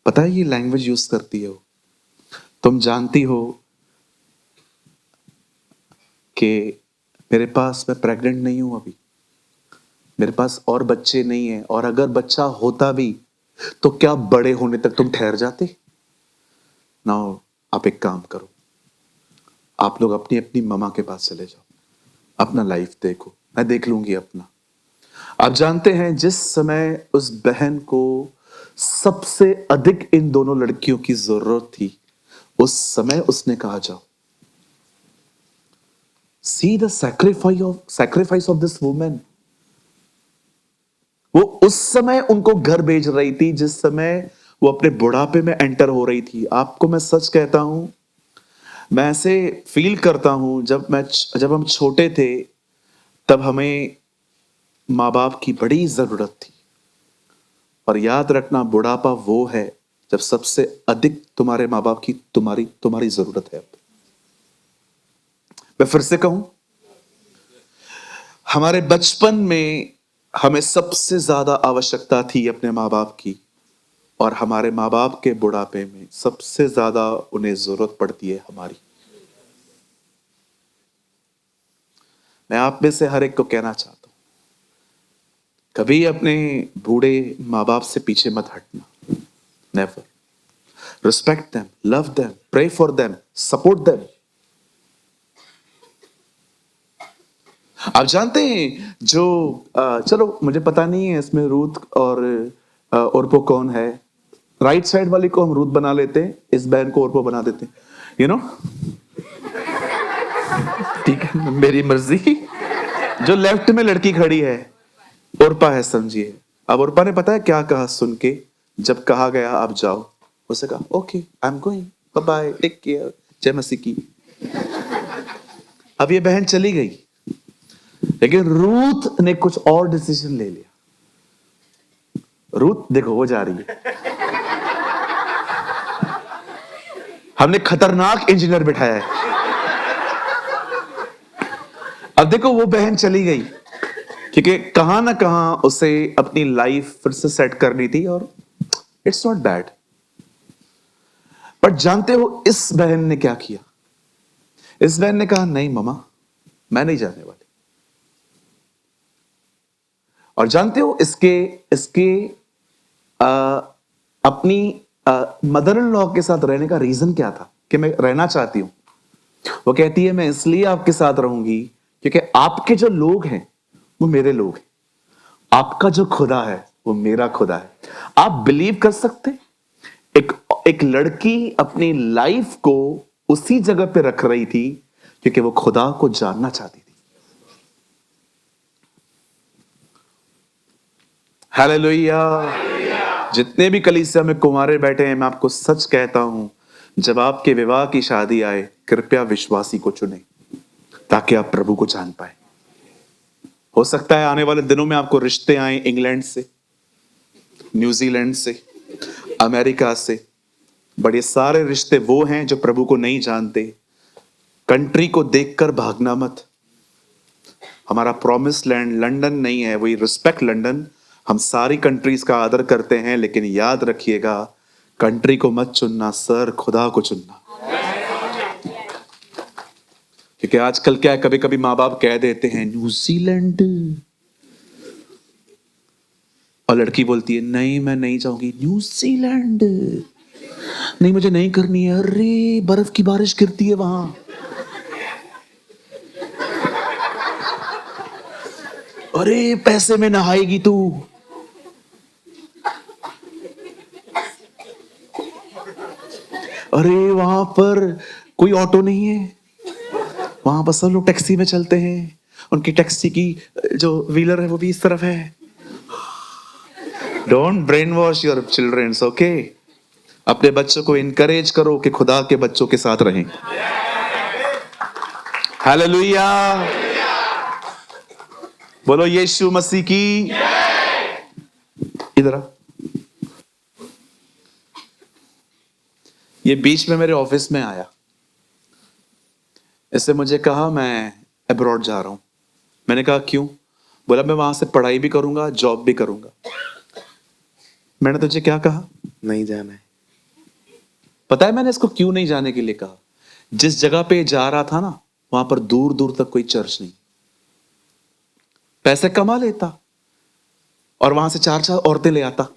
पता है ये लैंग्वेज यूज करती है वो। तुम जानती हो कि मेरे पास, मैं प्रेग्नेंट नहीं हूं अभी, मेरे पास और बच्चे नहीं है, और अगर बच्चा होता भी तो क्या बड़े होने तक तुम ठहर जाते। नाउ आप एक काम करो, आप लोग अपनी अपनी ममा के पास चले जाओ, अपना लाइफ देखो, मैं देख लूंगी अपना। आप जानते हैं जिस समय उस बहन को सबसे अधिक इन दोनों लड़कियों की जरूरत थी, उस समय उसने कहा जाओ। See the sacrifice of this woman। वो उस समय उनको घर भेज रही थी जिस समय वो अपने बुढ़ापे में एंटर हो रही थी। आपको मैं सच कहता हूं, मैं ऐसे फील करता हूं, जब हम छोटे थे तब हमें माँ बाप की बड़ी जरूरत थी। और याद रखना, बुढ़ापा वो है जब सबसे अधिक तुम्हारे माँ बाप की तुम्हारी जरूरत है। मैं फिर से कहूं, हमारे बचपन में हमें सबसे ज्यादा आवश्यकता थी अपने माँ बाप की, और हमारे माँ बाप के बुढ़ापे में सबसे ज्यादा उन्हें जरूरत पड़ती है हमारी। मैं आप में से हर एक को कहना चाहता हूं, कभी अपने बूढ़े माँ बाप से पीछे मत हटना। Never. Respect them, love them, pray for them, support them. आप जानते हैं जो चलो मुझे पता नहीं है इसमें रूथ और ओरपो कौन है। राइट साइड वाली को हम रूथ बना लेते हैं, इस बहन को ओरपो बना देते हैं, यू नो। ठीक है, मेरी मर्जी। जो लेफ्ट में लड़की खड़ी है ओरपा है, समझिए। अब ओरपा ने पता है क्या कहा सुन के, जब कहा गया आप जाओ, उसने कहा okay I am going, bye bye, take care, जय मसीह की। अब ये बहन चली गई, लेकिन रूथ ने कुछ और डिसीजन ले लिया। रूथ देखो वो जा रही है, हमने खतरनाक इंजीनियर बिठाया है। अब देखो वो बहन चली गई क्योंकि कहां ना कहां उसे अपनी लाइफ फिर से सेट करनी थी, और इट्स नॉट बैड। बट जानते हो इस बहन ने क्या किया? इस बहन ने कहा नहीं ममा, मैं नहीं जाने वाली। और जानते हो इसके इसके अपनी मदर इन लॉ के साथ रहने का रीजन क्या था कि मैं रहना चाहती हूं। वो कहती है मैं इसलिए आपके साथ रहूंगी क्योंकि आपके जो लोग हैं वो मेरे लोग हैं, आपका जो खुदा है वो मेरा खुदा है। आप बिलीव कर सकते, एक लड़की अपनी लाइफ को उसी जगह पे रख रही थी क्योंकि वो खुदा को जानना चाहती थी। हालेलुया। जितने भी कलीसिया में कुंवारे बैठे हैं, मैं आपको सच कहता हूं, जब आपके विवाह की शादी आए, कृपया विश्वासी को चुनें ताकि आप प्रभु को जान पाए। हो सकता है आने वाले दिनों में आपको रिश्ते आए इंग्लैंड से, न्यूजीलैंड से, अमेरिका से, बड़े सारे रिश्ते वो हैं जो प्रभु को नहीं जानते। कंट्री को देखकर भागना मत। हमारा प्रॉमिस लैंड लंदन नहीं है, वही रिस्पेक्ट लंदन। हम सारी कंट्रीज का आदर करते हैं, लेकिन याद रखिएगा कंट्री को मत चुनना सर, खुदा को चुनना। क्योंकि आजकल क्या है, कभी कभी माँ बाप कह देते हैं न्यूजीलैंड, और लड़की बोलती है नहीं मैं नहीं जाऊंगी न्यूजीलैंड, नहीं मुझे नहीं करनी है। अरे बर्फ की बारिश गिरती है वहां, अरे पैसे में नहाएगी तू, अरे वहां पर कोई ऑटो नहीं है, वहां पर सब लोग टैक्सी में चलते हैं, उनकी टैक्सी की जो व्हीलर है वो भी इस तरफ है। Don't brainwash your childrens, okay. अपने बच्चों को इनकरेज करो कि खुदा के बच्चों के साथ रहें। हालेलुया, बोलो यीशु मसीह की। इधर आ। ये बीच में मेरे ऑफिस में आया, इससे मुझे कहा मैं अब्रॉड जा रहा हूं। मैंने कहा क्यों? बोला मैं वहां से पढ़ाई भी करूंगा, जॉब भी करूंगा। मैंने तुझे क्या कहा? नहीं जाना है। पता है मैंने इसको क्यों नहीं जाने के लिए कहा? जिस जगह पे जा रहा था ना, वहां पर दूर दूर तक कोई चर्च नहीं। पैसे कमा लेता और वहां से 4 औरतें ले आता।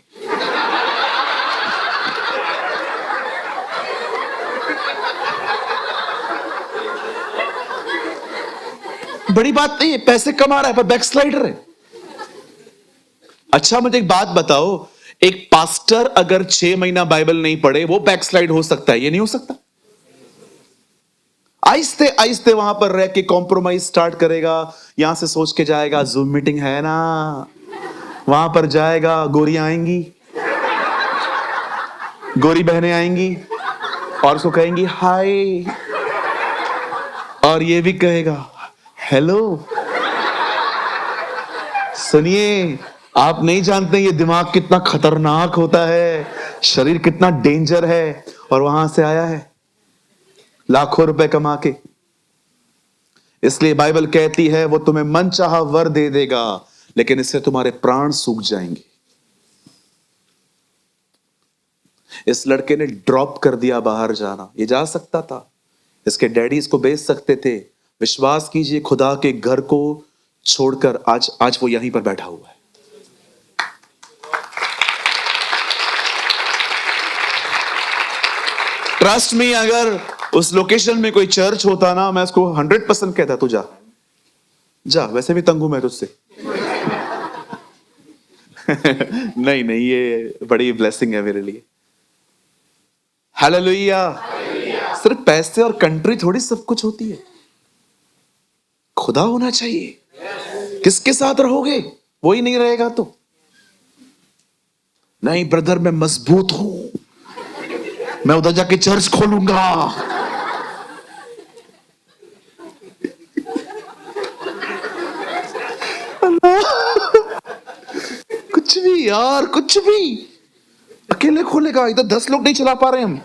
बड़ी बात नहीं है, पैसे कमा रहा है पर बैकस्लाइडर है। अच्छा मुझे एक बात बताओ, एक पास्टर अगर 6 महीना बाइबल नहीं पढ़े वो बैकस्लाइड हो सकता है? ये नहीं हो सकता। आहिस्ते आहिस्ते वहां पर रह के कॉम्प्रोमाइज स्टार्ट करेगा। यहां से सोच के जाएगा जूम मीटिंग है ना, वहां पर जाएगा, गोरियां आएंगी, गोरी बहनें आएंगी और उसको कहेंगी हाय, और ये भी कहेगा हेलो। सुनिए, आप नहीं जानते ये दिमाग कितना खतरनाक होता है, शरीर कितना डेंजर है। और वहां से आया है लाखों रुपए कमा के। इसलिए बाइबल कहती है वो तुम्हें मनचाहा वर दे देगा, लेकिन इससे तुम्हारे प्राण सूख जाएंगे। इस लड़के ने ड्रॉप कर दिया बाहर जाना। ये जा सकता था, इसके डैडी इसको बेच सकते थे। विश्वास कीजिए, खुदा के घर को छोड़कर आज वो यहीं पर बैठा हुआ है। ट्रस्ट मी, अगर उस लोकेशन में कोई चर्च होता ना, मैं उसको 100% कहता तू जा जा, वैसे भी तंग हूं मैं तुझसे। नहीं नहीं, ये बड़ी ब्लेसिंग है मेरे लिए। हालेलुया। सिर्फ पैसे और कंट्री थोड़ी सब कुछ होती है, खुदा होना चाहिए। किसके साथ रहोगे? वो ही नहीं रहेगा तो नहीं ब्रदर मैं मजबूत हूं, मैं उधर जाके चर्च खोलूंगा। कुछ भी यार, कुछ भी अकेले खोलेगा। इधर 10 लोग नहीं चला पा रहे हम।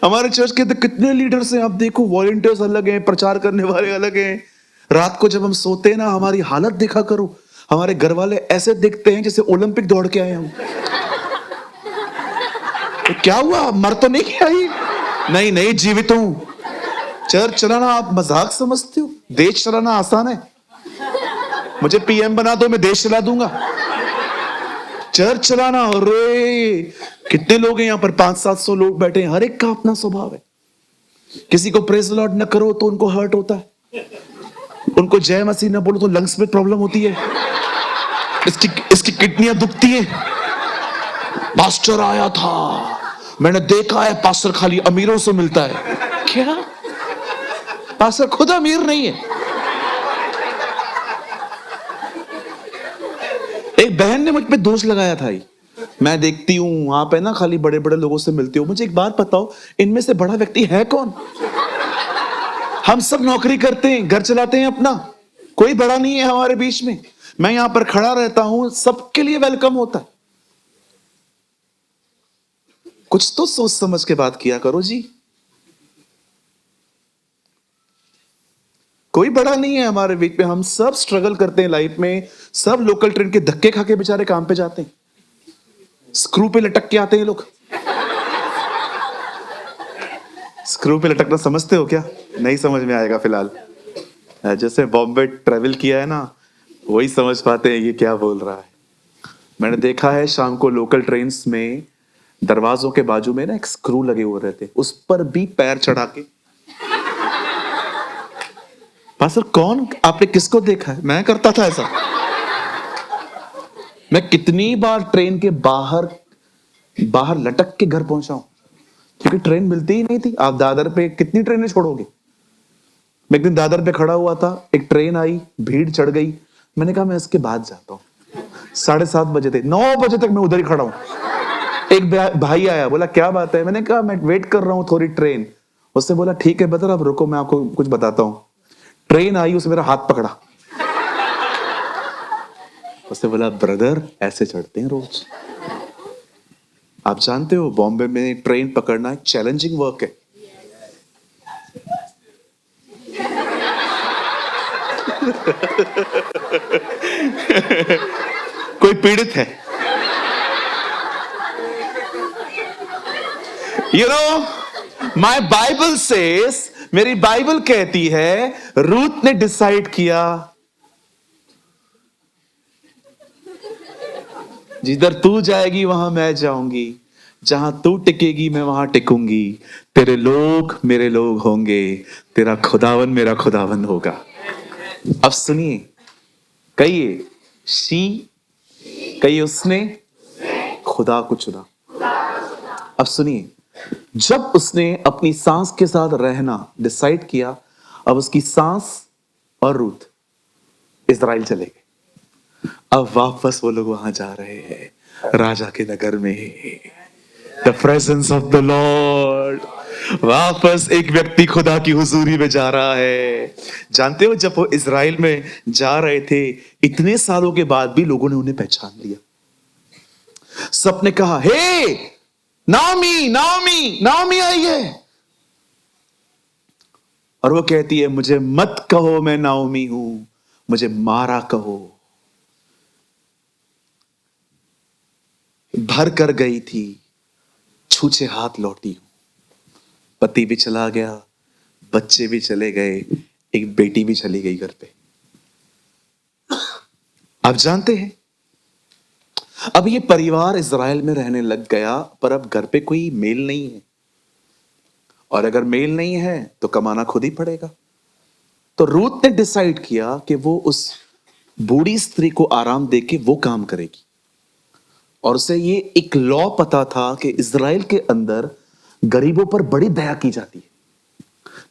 हमारे चर्च के तो कितने लीडर्स हैं, आप देखो, वॉलंटियर्स अलग हैं, प्रचार करने वाले अलग हैं। रात को जब हम सोते हैं ना, हमारी हालत देखा करो। हमारे घर वाले ऐसे दिखते हैं जैसे ओलंपिक दौड़ के आए हम। तो क्या हुआ, मर तो नहीं आई? नहीं नहीं, जीवित हूं। चर्च चलाना आप मजाक समझते हो? देश चलाना आसान है। मुझे पीएम बना दो, मैं देश चला दूंगा। चर्च चलाना, अरे कितने लोग हैं यहाँ पर? 500-700 लोग बैठे हैं, हर एक का अपना स्वभाव है। किसी को प्रेज द लॉर्ड न करो तो उनको हर्ट होता है, उनको जय मसीह न बोलो तो लंग्स में प्रॉब्लम होती है, इसकी किडनियां दुखती है। पास्टर आया था, मैंने देखा है पास्टर खाली अमीरों से मिलता है। क्या? पास्टर खुद अमीर नहीं है। एक बहन ने मुझ पे दोष लगाया था, मैं देखती हूं आप है ना खाली बड़े बड़े लोगों से मिलते हो। मुझे एक बात बताओ, इनमें से बड़ा व्यक्ति है कौन? हम सब नौकरी करते हैं, घर चलाते हैं अपना, कोई बड़ा नहीं है हमारे बीच में। मैं यहां पर खड़ा रहता हूं, सबके लिए वेलकम होता है। कुछ तो सोच समझ के बात किया करो जी। कोई बड़ा नहीं है हमारे बीच में, हम सब स्ट्रगल करते हैं लाइफ में। सब लोकल ट्रेन के धक्के खा के बेचारे काम पे जाते हैं, स्क्रू पे लटक के आते हैं लोग। स्क्रू पे लटकना समझते हो क्या? नहीं समझ में आएगा फिलहाल। जैसे बॉम्बे ट्रेवल किया है ना, वही समझ पाते हैं ये क्या बोल रहा है। मैंने देखा है शाम को लोकल ट्रेन्स में दरवाजों के बाजू में ना एक स्क्रू लगे हुए रहते, उस पर भी पैर चढ़ा के। पास्टर कौन, आपने किसको देखा है? मैं करता था ऐसा। मैं कितनी बार ट्रेन के बाहर लटक के घर पहुंचा हूं, क्योंकि ट्रेन मिलती ही नहीं थी। आप दादर पे कितनी ट्रेनें छोड़ोगे? मैं एक दिन दादर पे खड़ा हुआ था, एक ट्रेन आई, भीड़ चढ़ गई। मैंने कहा मैं इसके बाद जाता हूं। 7:30 बजे थे, 9 बजे तक मैं उधर ही खड़ा हूं। एक भाई आया, बोला क्या बात है? मैंने कहा मैं वेट कर रहा हूं थोड़ी ट्रेन। उससे बोला ठीक है ब्रदर, अब रुको मैं आपको कुछ बताता हूं। ट्रेन आई, उसने मेरा हाथ पकड़ा, उसने बोला ब्रदर ऐसे चढ़ते हैं रोज। आप जानते हो बॉम्बे में ट्रेन पकड़ना एक चैलेंजिंग वर्क है। कोई पीड़ित है? You know my Bible says, मेरी बाइबल कहती है रूथ ने डिसाइड किया जिधर तू जाएगी वहां मैं जाऊंगी, जहां तू टिकेगी मैं वहां टिकूंगी। तेरे लोग मेरे लोग होंगे, तेरा खुदावन मेरा खुदावन होगा। अब सुनिए, कहिए कहिए उसने खुदा को चुना। अब सुनिए, जब उसने अपनी सांस के साथ रहना डिसाइड किया, अब उसकी सांस और रूथ इजराइल चले गए। अब वापस वो लोग वहां जा रहे हैं राजा के नगर में। The presence of the Lord, वापस एक व्यक्ति खुदा की हुजूरी में जा रहा है। जानते हो जब वो इजराइल में जा रहे थे, इतने सालों के बाद भी लोगों ने उन्हें पहचान लिया। सबने कहा हे नाओमी नाओमी नाओमी आई है, और वो कहती है मुझे मत कहो मैं नाओमी हूं, मुझे मारा कहो। भर कर गई थी, छूछे हाथ लौटी हूं। पति भी चला गया, बच्चे भी चले गए, एक बेटी भी चली गई घर पे। आप जानते हैं अब ये परिवार इजराइल में रहने लग गया, पर अब घर पे कोई मेल नहीं है, और अगर मेल नहीं है तो कमाना खुद ही पड़ेगा। तो रूथ ने डिसाइड किया कि वो उस बूढ़ी स्त्री को आराम देके वो काम करेगी। और उसे ये एक लॉ पता था कि इजराइल के अंदर गरीबों पर बड़ी दया की जाती है,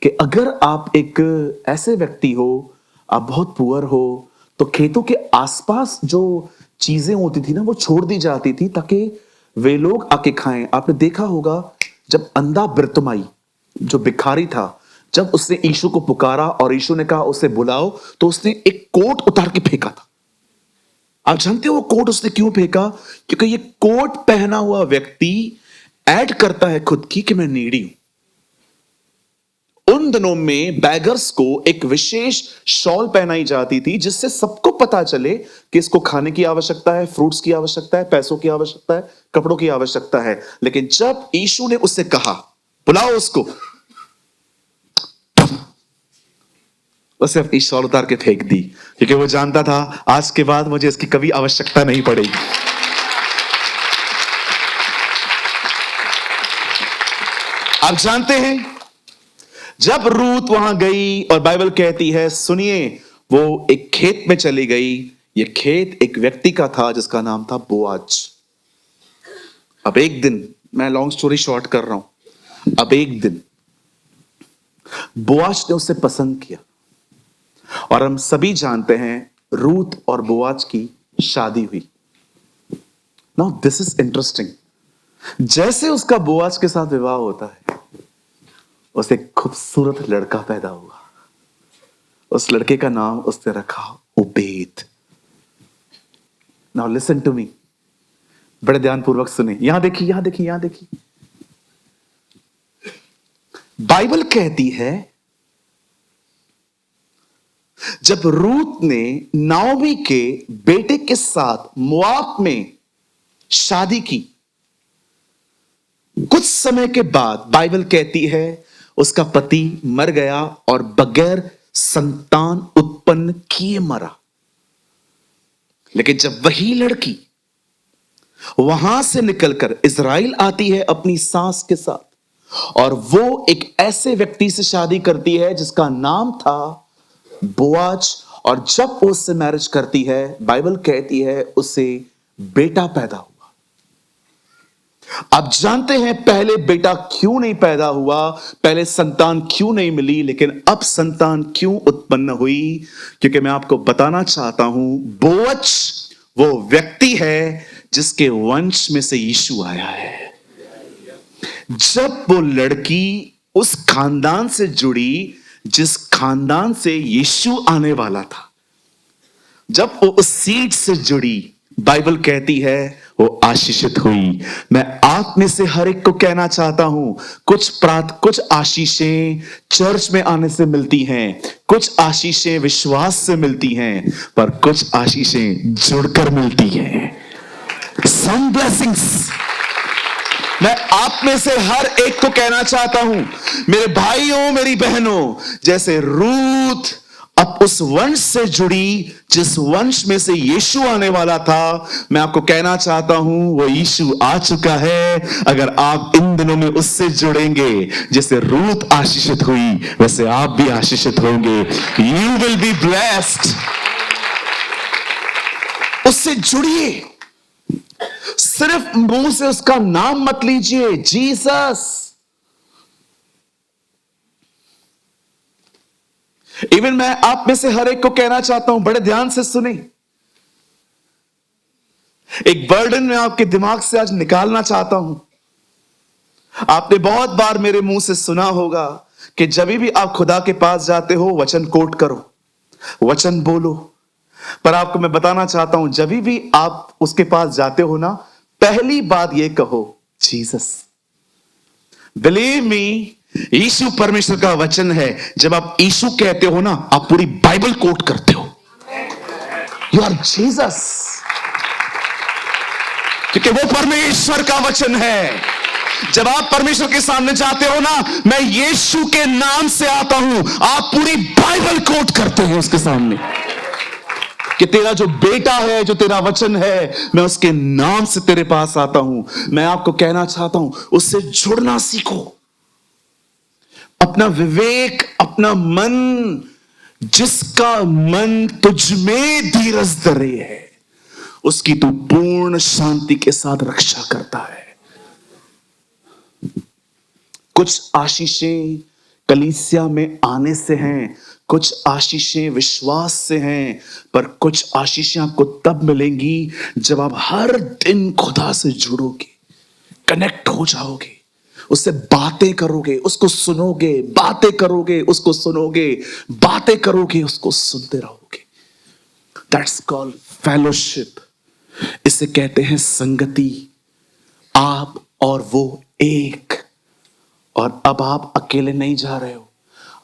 कि अगर आप एक ऐसे व्यक्ति हो, आप बहुत पुअर हो, तो खेतों के आसपास जो चीजें होती थी ना वो छोड़ दी जाती थी ताकि वे लोग आके खाएं। आपने देखा होगा जब अंधा बिरतुमाई जो भिखारी था, जब उसने यीशु को पुकारा और यीशु ने कहा उसे बुलाओ, तो उसने एक कोट उतार के फेंका था। आप जानते हो वो कोट उसने क्यों फेंका? क्योंकि ये कोट पहना हुआ व्यक्ति ऐड करता है खुद की कि मैं नीडी हूं। उन दिनों में बैगर्स को एक विशेष शॉल पहनाई जाती थी जिससे सबको पता चले कि इसको खाने की आवश्यकता है, फ्रूट्स की आवश्यकता है, पैसों की आवश्यकता है, कपड़ों की आवश्यकता है। लेकिन जब यीशु ने उससे कहा बुलाओ उसको, उसे अपनी शॉल उतार के फेंक दी, क्योंकि वो जानता था आज के बाद मुझे इसकी कभी आवश्यकता नहीं पड़ेगी। आप जानते हैं, जब रूत वहां गई और बाइबल कहती है, सुनिए, वो एक खेत में चली गई। ये खेत एक व्यक्ति का था जिसका नाम था बोआज। अब एक दिन, मैं लॉन्ग स्टोरी शॉर्ट कर रहा हूं, अब एक दिन बोआज ने उसे पसंद किया, और हम सभी जानते हैं रूत और बोआज की शादी हुई। Now this is interesting. जैसे उसका बोआज के साथ विवाह होता है, उसे एक खूबसूरत लड़का पैदा हुआ। उस लड़के का नाम उसने रखा Obed. Now listen to me, बड़े ध्यानपूर्वक सुने। यहां देखिए, यहां देखिए, यहां देखिए। बाइबल कहती है, जब रूत ने नाओमी के बेटे के साथ मोआब में शादी की, कुछ समय के बाद बाइबल कहती है उसका पति मर गया और बगैर संतान उत्पन्न किए मरा। लेकिन जब वही लड़की वहां से निकलकर इजराइल आती है अपनी सास के साथ, और वो एक ऐसे व्यक्ति से शादी करती है जिसका नाम था बोआज, और जब वो उससे मैरिज करती है, बाइबल कहती है उसे बेटा पैदा हुआ। आप जानते हैं पहले बेटा क्यों नहीं पैदा हुआ, पहले संतान क्यों नहीं मिली, लेकिन अब संतान क्यों उत्पन्न हुई? क्योंकि मैं आपको बताना चाहता हूं, बोअज वो व्यक्ति है जिसके वंश में से यीशु आया है। जब वो लड़की उस खानदान से जुड़ी जिस खानदान से यीशु आने वाला था, जब वो उस सीड से जुड़ी, बाइबल कहती है वो आशीषित हुई। मैं आप में से हर एक को कहना चाहता हूं, कुछ आशीषें चर्च में आने से मिलती हैं, कुछ आशीषें विश्वास से मिलती हैं, पर कुछ आशीषें जुड़कर मिलती हैं। Some blessings। मैं आप में से हर एक को कहना चाहता हूं, मेरे भाइयों, मेरी बहनों, जैसे रूत अब उस वंश से जुड़ी जिस वंश में से यीशु आने वाला था, मैं आपको कहना चाहता हूं वो यीशु आ चुका है। अगर आप इन दिनों में उससे जुड़ेंगे, जैसे रूत आशीषित हुई वैसे आप भी आशीषित होंगे। You will be blessed. उससे जुड़िए, सिर्फ मुंह से उसका नाम मत लीजिए, जीसस। इवन मैं आप में से हर एक को कहना चाहता हूं, बड़े ध्यान से सुने, एक बर्डन मैं आपके दिमाग से आज निकालना चाहता हूं। आपने बहुत बार मेरे मुंह से सुना होगा कि जब भी आप खुदा के पास जाते हो, वचन कोट करो, वचन बोलो। पर आपको मैं बताना चाहता हूं, जब भी आप उसके पास जाते हो ना, पहली बात यह कहो, जीसस। बिलीव मी, यीशु परमेश्वर का वचन है। जब आप यीशु कहते हो ना, आप पूरी बाइबल कोट करते हो, यू आर जीसस, क्योंकि वो परमेश्वर का वचन है। जब आप परमेश्वर के सामने जाते हो ना, मैं यीशु के नाम से आता हूं, आप पूरी बाइबल कोट करते हो उसके सामने, कि तेरा जो बेटा है, जो तेरा वचन है, मैं उसके नाम से तेरे पास आता हूं। मैं आपको कहना चाहता हूं, उससे जुड़ना सीखो। अपना विवेक, अपना मन, जिसका मन तुझ में धीरज धरे है, उसकी तू पूर्ण शांति के साथ रक्षा करता है। कुछ आशीषें कलीसिया में आने से हैं, कुछ आशीषें विश्वास से हैं, पर कुछ आशीषें आपको तब मिलेंगी जब आप हर दिन खुदा से जुड़ोगे, कनेक्ट हो जाओगे, उससे बातें करोगे, उसको सुनोगे, बातें करोगे, उसको सुनोगे, बातें करोगे, उसको सुनते रहोगे। That's called fellowship. इसे कहते हैं संगति। आप और वो एक। और अब आप अकेले नहीं जा रहे हो,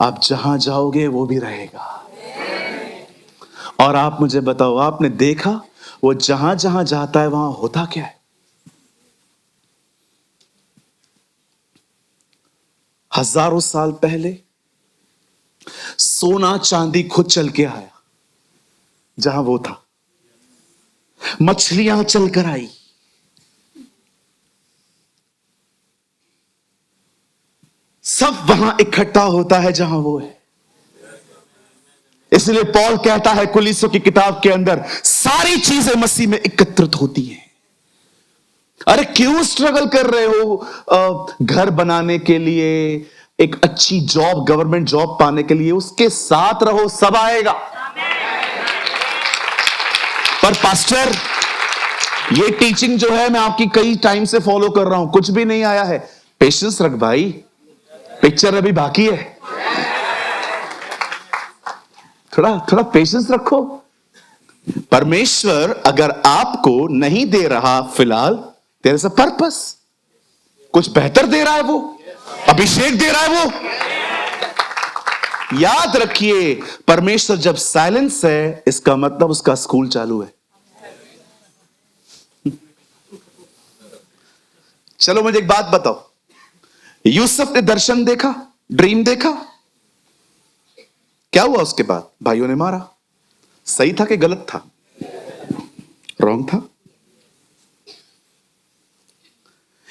आप जहां जाओगे वो भी रहेगा। और आप मुझे बताओ, आपने देखा वो जहां जहां जाता है वहां होता क्या है? हजारों साल पहले सोना चांदी खुद चल के आया जहां वो था, मछलियां चलकर आई, सब वहां इकट्ठा होता है जहां वो है। इसलिए पौल कहता है कुलीसियों की किताब के अंदर, सारी चीजें मसीह में एकत्रित होती हैं। अरे क्यों स्ट्रगल कर रहे हो घर बनाने के लिए, एक अच्छी जॉब, गवर्नमेंट जॉब पाने के लिए? उसके साथ रहो, सब आएगा। पर पास्टर, ये टीचिंग जो है मैं आपकी कई टाइम से फॉलो कर रहा हूं, कुछ भी नहीं आया है। पेशेंस रख भाई, पिक्चर अभी बाकी है। थोड़ा पेशेंस रखो। परमेश्वर अगर आपको नहीं दे रहा फिलहाल, देयर इज अ पर्पस, कुछ बेहतर दे रहा है, वो अभिषेक दे रहा है वो। याद रखिए, परमेश्वर जब साइलेंस है, इसका मतलब उसका स्कूल चालू है। चलो मुझे एक बात बताओ, यूसुफ ने दर्शन देखा, ड्रीम देखा, क्या हुआ उसके बाद? भाइयों ने मारा। सही था कि गलत था? रॉन्ग था।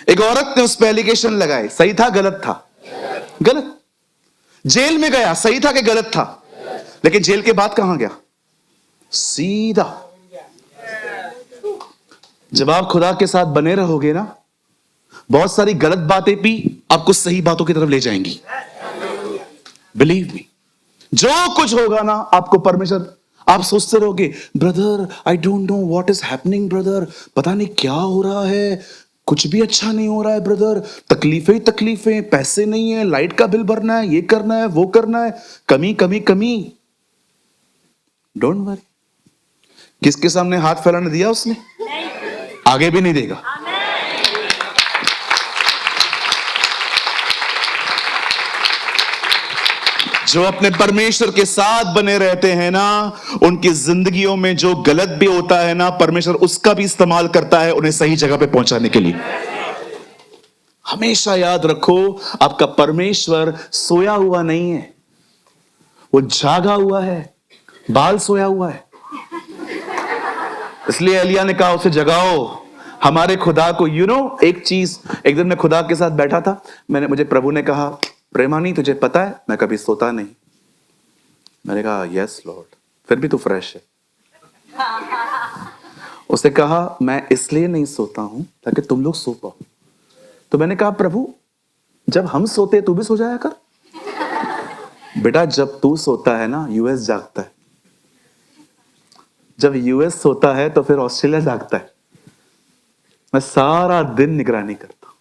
एक औरत ने उस पर एलिगेशन लगाए, सही था गलत था? गलत। जेल में गया, सही था कि गलत था? लेकिन जेल के बाद कहां गया? सीधा। जब आप खुदा के साथ बने रहोगे ना, बहुत सारी गलत बातें भी आपको सही बातों की तरफ ले जाएंगी। बिलीव मी, जो कुछ होगा ना, आपको परमेश्वर, आप सोचते रहोगे, brother I don't know what is happening, brother पता नहीं क्या हो रहा है, कुछ भी अच्छा नहीं हो रहा है ब्रदर, तकलीफें ही तकलीफें, पैसे नहीं है, लाइट का बिल भरना है, ये करना है, वो करना है, कमी कमी कमी। Don't worry. किसके सामने हाथ फैलाने दिया उसने? आगे भी नहीं देगा। जो अपने परमेश्वर के साथ बने रहते हैं ना, उनकी जिंदगियों में जो गलत भी होता है ना, परमेश्वर उसका भी इस्तेमाल करता है उन्हें सही जगह पे पहुंचाने के लिए। हमेशा याद रखो, आपका परमेश्वर सोया हुआ नहीं है, वो जागा हुआ है, बाल सोया हुआ है। इसलिए एलिया ने कहा उसे जगाओ। हमारे खुदा को एक चीज, एक दिन मैं खुदा के साथ बैठा था, मुझे प्रभु ने कहा, प्रेमानी तुझे पता है मैं कभी सोता नहीं। मैंने कहा यस लॉर्ड, फिर भी तू फ्रेश है। उसे कहा मैं इसलिए नहीं सोता हूं ताकि तुम लोग सो पाओ। तो मैंने कहा प्रभु, जब हम सोते तू भी सो जाया कर। बेटा जब तू सोता है ना, यूएस जागता है, जब यूएस सोता है तो फिर ऑस्ट्रेलिया जागता है। मैं सारा दिन निगरानी करता हूं।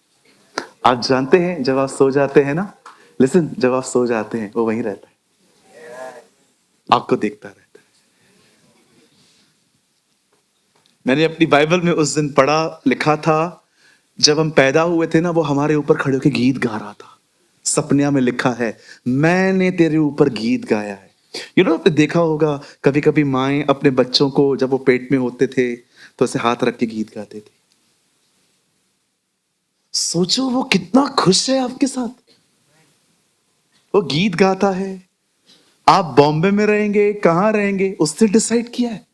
आप जानते हैं जब आप सो जाते हैं ना, लिसन, जब आप सो जाते हैं वो वहीं रहता है, आपको देखता रहता है। मैंने अपनी बाइबल में उस दिन पढ़ा, लिखा था, जब हम पैदा हुए थे ना, वो हमारे ऊपर खड़े होकर गीत गा रहा था। सपनिया में लिखा है, मैंने तेरे ऊपर गीत गाया है। आपने देखा होगा कभी कभी माएं अपने बच्चों को जब वो पेट में होते थे तो ऐसे हाथ रख के गीत गाते थे। सोचो वो कितना खुश है आपके साथ, वो गीत गाता है। आप बॉम्बे में रहेंगे, कहां रहेंगे, उसने डिसाइड किया है।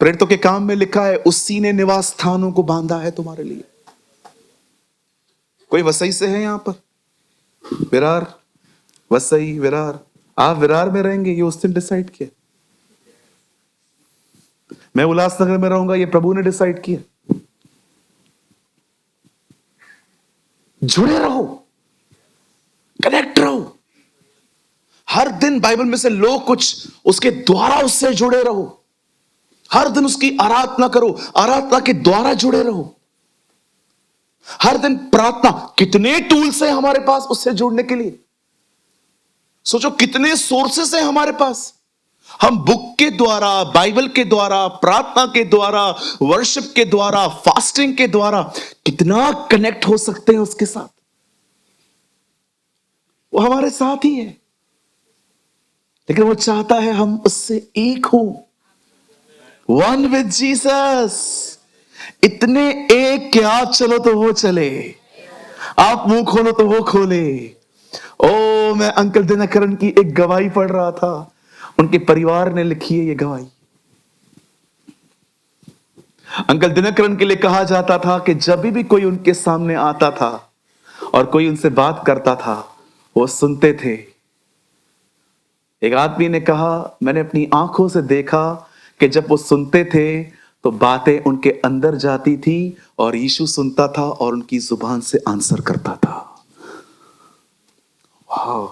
प्रेरितों के काम में लिखा है, उसी ने निवास स्थानों को बांधा है तुम्हारे लिए। कोई वसई से है यहां पर? विरार, वसई, विरार, आप विरार में रहेंगे, ये उसने डिसाइड किया। मैं उल्लासनगर में रहूंगा, ये प्रभु ने डिसाइड किया। जुड़े रहो, कनेक्ट रहो। हर दिन बाइबल में से लो कुछ, उसके द्वारा उससे जुड़े रहो। हर दिन उसकी आराधना करो, आराधना के द्वारा जुड़े रहो। हर दिन प्रार्थना, कितने टूल्स हैं हमारे पास उससे जुड़ने के लिए। सोचो कितने सोर्सेस हैं हमारे पास। हम बुक के द्वारा, बाइबल के द्वारा, प्रार्थना के द्वारा, वर्शिप के द्वारा, फास्टिंग के द्वारा कितना कनेक्ट हो सकते हैं उसके साथ। वो हमारे साथ ही है, लेकिन वो चाहता है हम उससे एक हो, वन विद जीसस। इतने एक कि आप चलो तो वो चले, आप मुंह खोलो तो वो खोले। ओ, मैं अंकल दिनकरन की एक गवाही पढ़ रहा था, उनके परिवार ने लिखी है ये गवाही। अंकल दिनकरन के लिए कहा जाता था कि जब भी कोई उनके सामने आता था और कोई उनसे बात करता था, वो सुनते थे। एक आदमी ने कहा, मैंने अपनी आंखों से देखा कि जब वो सुनते थे तो बातें उनके अंदर जाती थी और यीशु सुनता था और उनकी जुबान से आंसर करता था। वाह,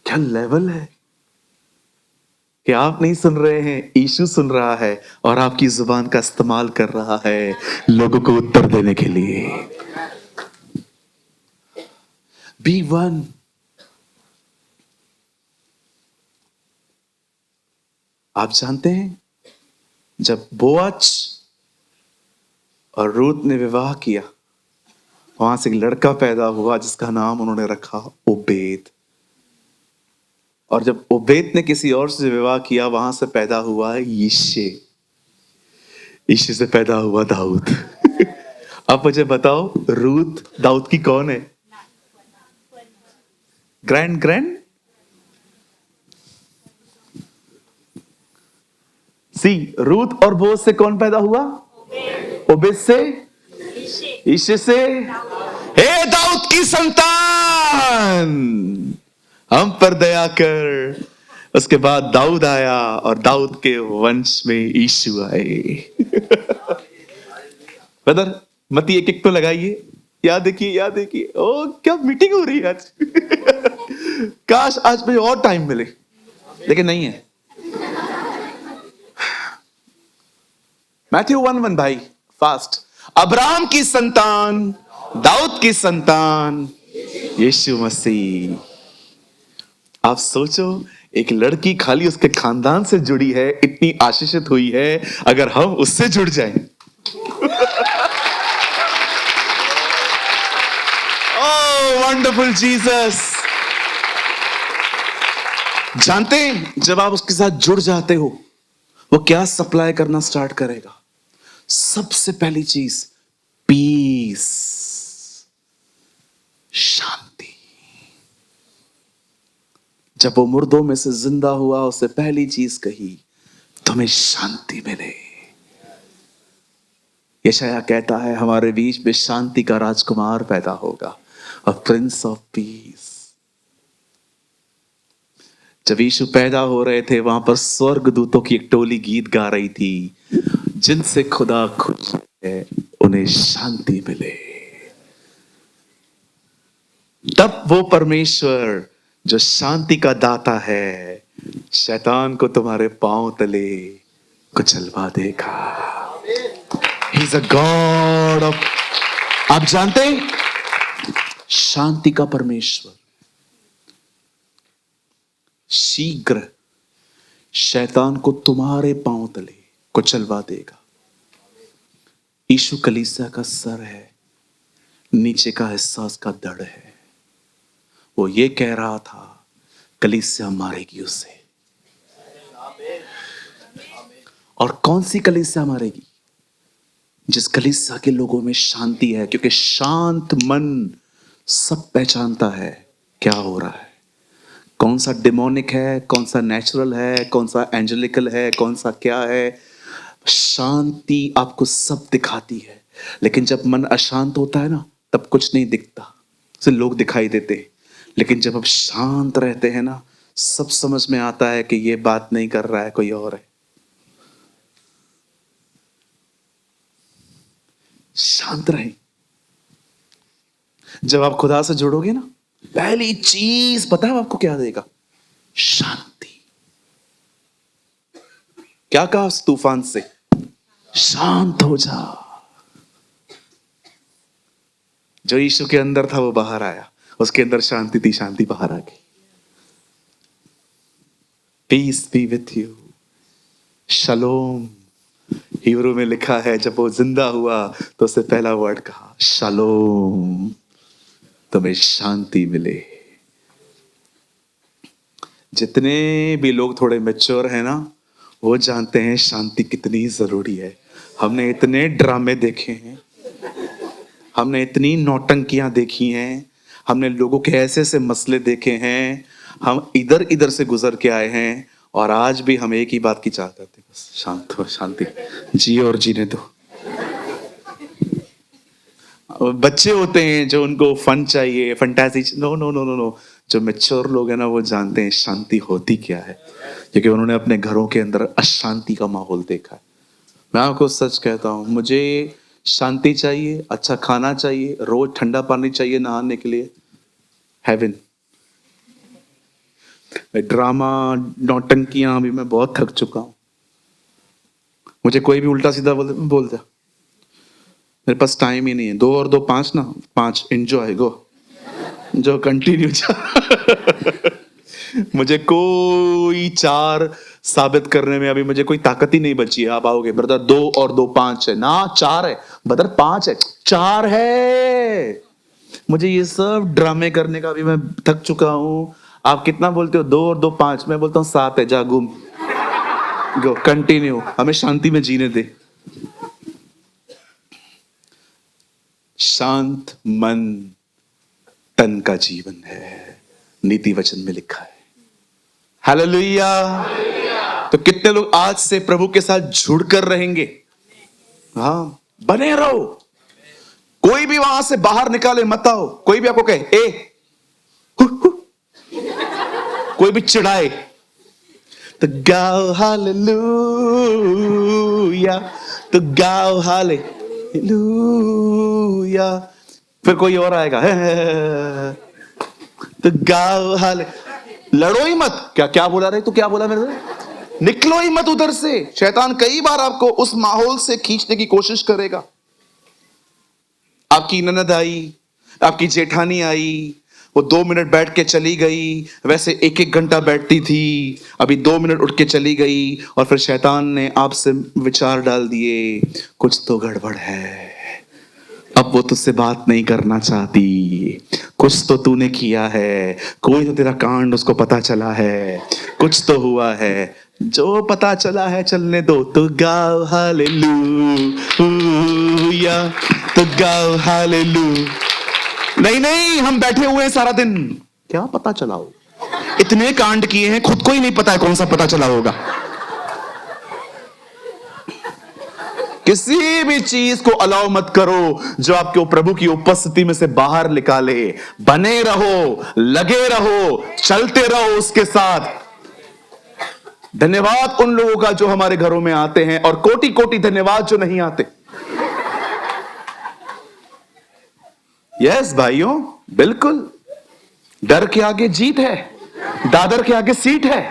क्या लेवल है कि आप नहीं सुन रहे हैं, यीशु सुन रहा है और आपकी जुबान का इस्तेमाल कर रहा है लोगों को उत्तर देने के लिए। Be one. आप जानते हैं, जब बोआज और रूत ने विवाह किया, वहां से एक लड़का पैदा हुआ जिसका नाम उन्होंने रखा ओबेद। और जब ओबेद ने किसी और से विवाह किया, वहां से पैदा हुआ यिशे। यिशे से पैदा हुआ दाऊद। अब मुझे बताओ, रूत दाऊद की कौन है? ग्रैंड ग्रैंड सी। रूत और बोज से कौन पैदा हुआ? ओबेद से, यिशे से। हे दाऊद की संतान, हम पर दया कर। उसके बाद दाऊद आया और दाऊद के वंश में यीशु आए। ब्रदर मती एक एक तो लगाइए, याद देखिए, याद देखिए। ओ, क्या मीटिंग हो रही है आज। काश आज मुझे और टाइम मिले, लेकिन नहीं है। मैथ्यू 1:1 भाई, फास्ट। अब्राहम की संतान, दाऊद की संतान, यीशु मसीह। आप सोचो, एक लड़की खाली उसके खानदान से जुड़ी है, इतनी आशीषित हुई है, अगर हम उससे जुड़ जाएं। ओह वंडरफुल जीसस। जानते हैं, जब आप उसके साथ जुड़ जाते हो, वो क्या सप्लाई करना स्टार्ट करेगा? सबसे पहली चीज, पीस, शांति। जब वो मुर्दों में से जिंदा हुआ, उससे पहली चीज कही, तुम्हें शांति मिले। यशायाह कहता है, हमारे बीच में शांति का राजकुमार पैदा होगा, अ प्रिंस ऑफ पीस। जब यीशु पैदा हो रहे थे, वहां पर स्वर्गदूतों की एक टोली गीत गा रही थी, जिनसे खुदा खुश है उन्हें शांति मिले। तब वो परमेश्वर जो शांति का दाता है, शैतान को तुम्हारे पांव तले कुचलवा देगा। He is a God of, आप जानते हैं, शांति का परमेश्वर शीघ्र शैतान को तुम्हारे पांव तले कुचलवा देगा। यीशु कलीसिया का सर है, नीचे का हिस्सा उसका धड़ है। वो ये कह रहा था, कलीसिया मारेगी उसे। और कौन सी कलीसिया मारेगी? जिस कलीसिया के लोगों में शांति है, क्योंकि शांत मन सब पहचानता है क्या हो रहा है, कौन सा डिमोनिक है, कौन सा नेचुरल है, कौन सा एंजेलिकल है, कौन सा क्या है। शांति आपको सब दिखाती है। लेकिन जब मन अशांत होता है ना, तब कुछ नहीं दिखता, सिर्फ लोग दिखाई देते हैं। लेकिन जब आप शांत रहते हैं ना, सब समझ में आता है कि ये बात नहीं कर रहा है, कोई और है। शांत रहें। जब आप खुदा से जुड़ोगे ना, पहली चीज पता है आपको क्या देगा? शांति। क्या कहा उस तूफान से? शांत हो जा। जो यीशु के अंदर था वो बाहर आया, उसके अंदर शांति थी, शांति बाहर आ गई। Peace be with you, shalom. Hebrew में लिखा है, जब वो जिंदा हुआ तो उससे पहला वर्ड कहा, शलोम, तुम्हें शांति मिले। जितने भी लोग थोड़े मैच्योर हैं ना, वो जानते हैं शांति कितनी जरूरी है। हमने इतने ड्रामे देखे हैं, हमने इतनी नौटंकियां देखी हैं, हमने लोगों के ऐसे ऐसे मसले देखे हैं, हम इधर इधर से गुजर के आए हैं, और आज भी हम एक ही बात की चाह करते हैं, बस शांत हो, शांति, जिए और जीने दो। बच्चे होते हैं जो उनको फन चाहिए, fantasy, no no no no no. जो मैच्योर लोग हैं ना, वो जानते हैं शांति होती क्या है, क्योंकि उन्होंने अपने घरों के अंदर अशांति का माहौल देखा है। मैं आपको सच कहता हूं, मुझे शांति चाहिए, अच्छा खाना चाहिए, रोज ठंडा पानी चाहिए नहाने के लिए, हेवन। ड्रामा, नौटंकियां, अभी मैं बहुत थक चुका हूं। मुझे कोई भी उल्टा सीधा बोल दे, मेरे पास टाइम ही नहीं है। 2 और 2 5 ना, 5, एंजॉय, गो जो कंटिन्यू। मुझे कोई 4 साबित करने में अभी मुझे कोई ताकत ही नहीं बची है। आप आओगे, ब्रदर 2 और 2 5 है ना, 4 है ब्रदर, 5 है, 4 है। मुझे ये सब ड्रामे करने का अभी मैं थक चुका हूं। आप कितना बोलते हो? 2 और 2 5, मैं बोलता हूं 7 है, जा घूम, गो कंटिन्यू, हमें शांति में जीने दे। शांत मन तन का जीवन है, नीति वचन में लिखा है। हालेलुया। तो कितने लोग आज से प्रभु के साथ जुड़कर रहेंगे? हाँ, बने रहो। कोई भी वहां से बाहर निकाले मत आओ। कोई भी आपको कहे ए हु, हु, कोई भी चिढ़ाए तो गाओ हालेलुया, तो गाओ हालेलुया। फिर कोई और आएगा तो गाओ हाले। लड़ो ही मत। क्या क्या बोला रहे? तो क्या बोला मेरे से? निकलो ही मत उधर से। शैतान कई बार आपको उस माहौल से खींचने की कोशिश करेगा। आपकी ननद आई, आपकी जेठानी आई, वो 2 मिनट बैठ के चली गई, वैसे 1-1 घंटा बैठती थी, अभी 2 मिनट उठ के चली गई, और फिर शैतान ने आपसे विचार डाल दिए, कुछ तो गड़बड़ है, अब वो तुझसे बात नहीं करना चाहती, कुछ तो तूने किया है, कोई तो तेरा कांड उसको पता चला है, कुछ तो हुआ है। जो पता चला है चलने दो, तो गाओ हालेलुया, तो गाओ हालेलुया। नहीं नहीं, हम बैठे हुए हैं सारा दिन, क्या पता चला हो? इतने कांड किए हैं, खुद को ही नहीं पता है कौन सा पता चला होगा। किसी भी चीज को अलाउ मत करो जो आपके प्रभु की उपस्थिति में से बाहर निकाले। बने रहो, लगे रहो, चलते रहो उसके साथ। धन्यवाद उन लोगों का जो हमारे घरों में आते हैं, और कोटि कोटि धन्यवाद जो नहीं आते। यस भाइयों, बिल्कुल। डर के आगे जीत है, दादर के आगे सीट है।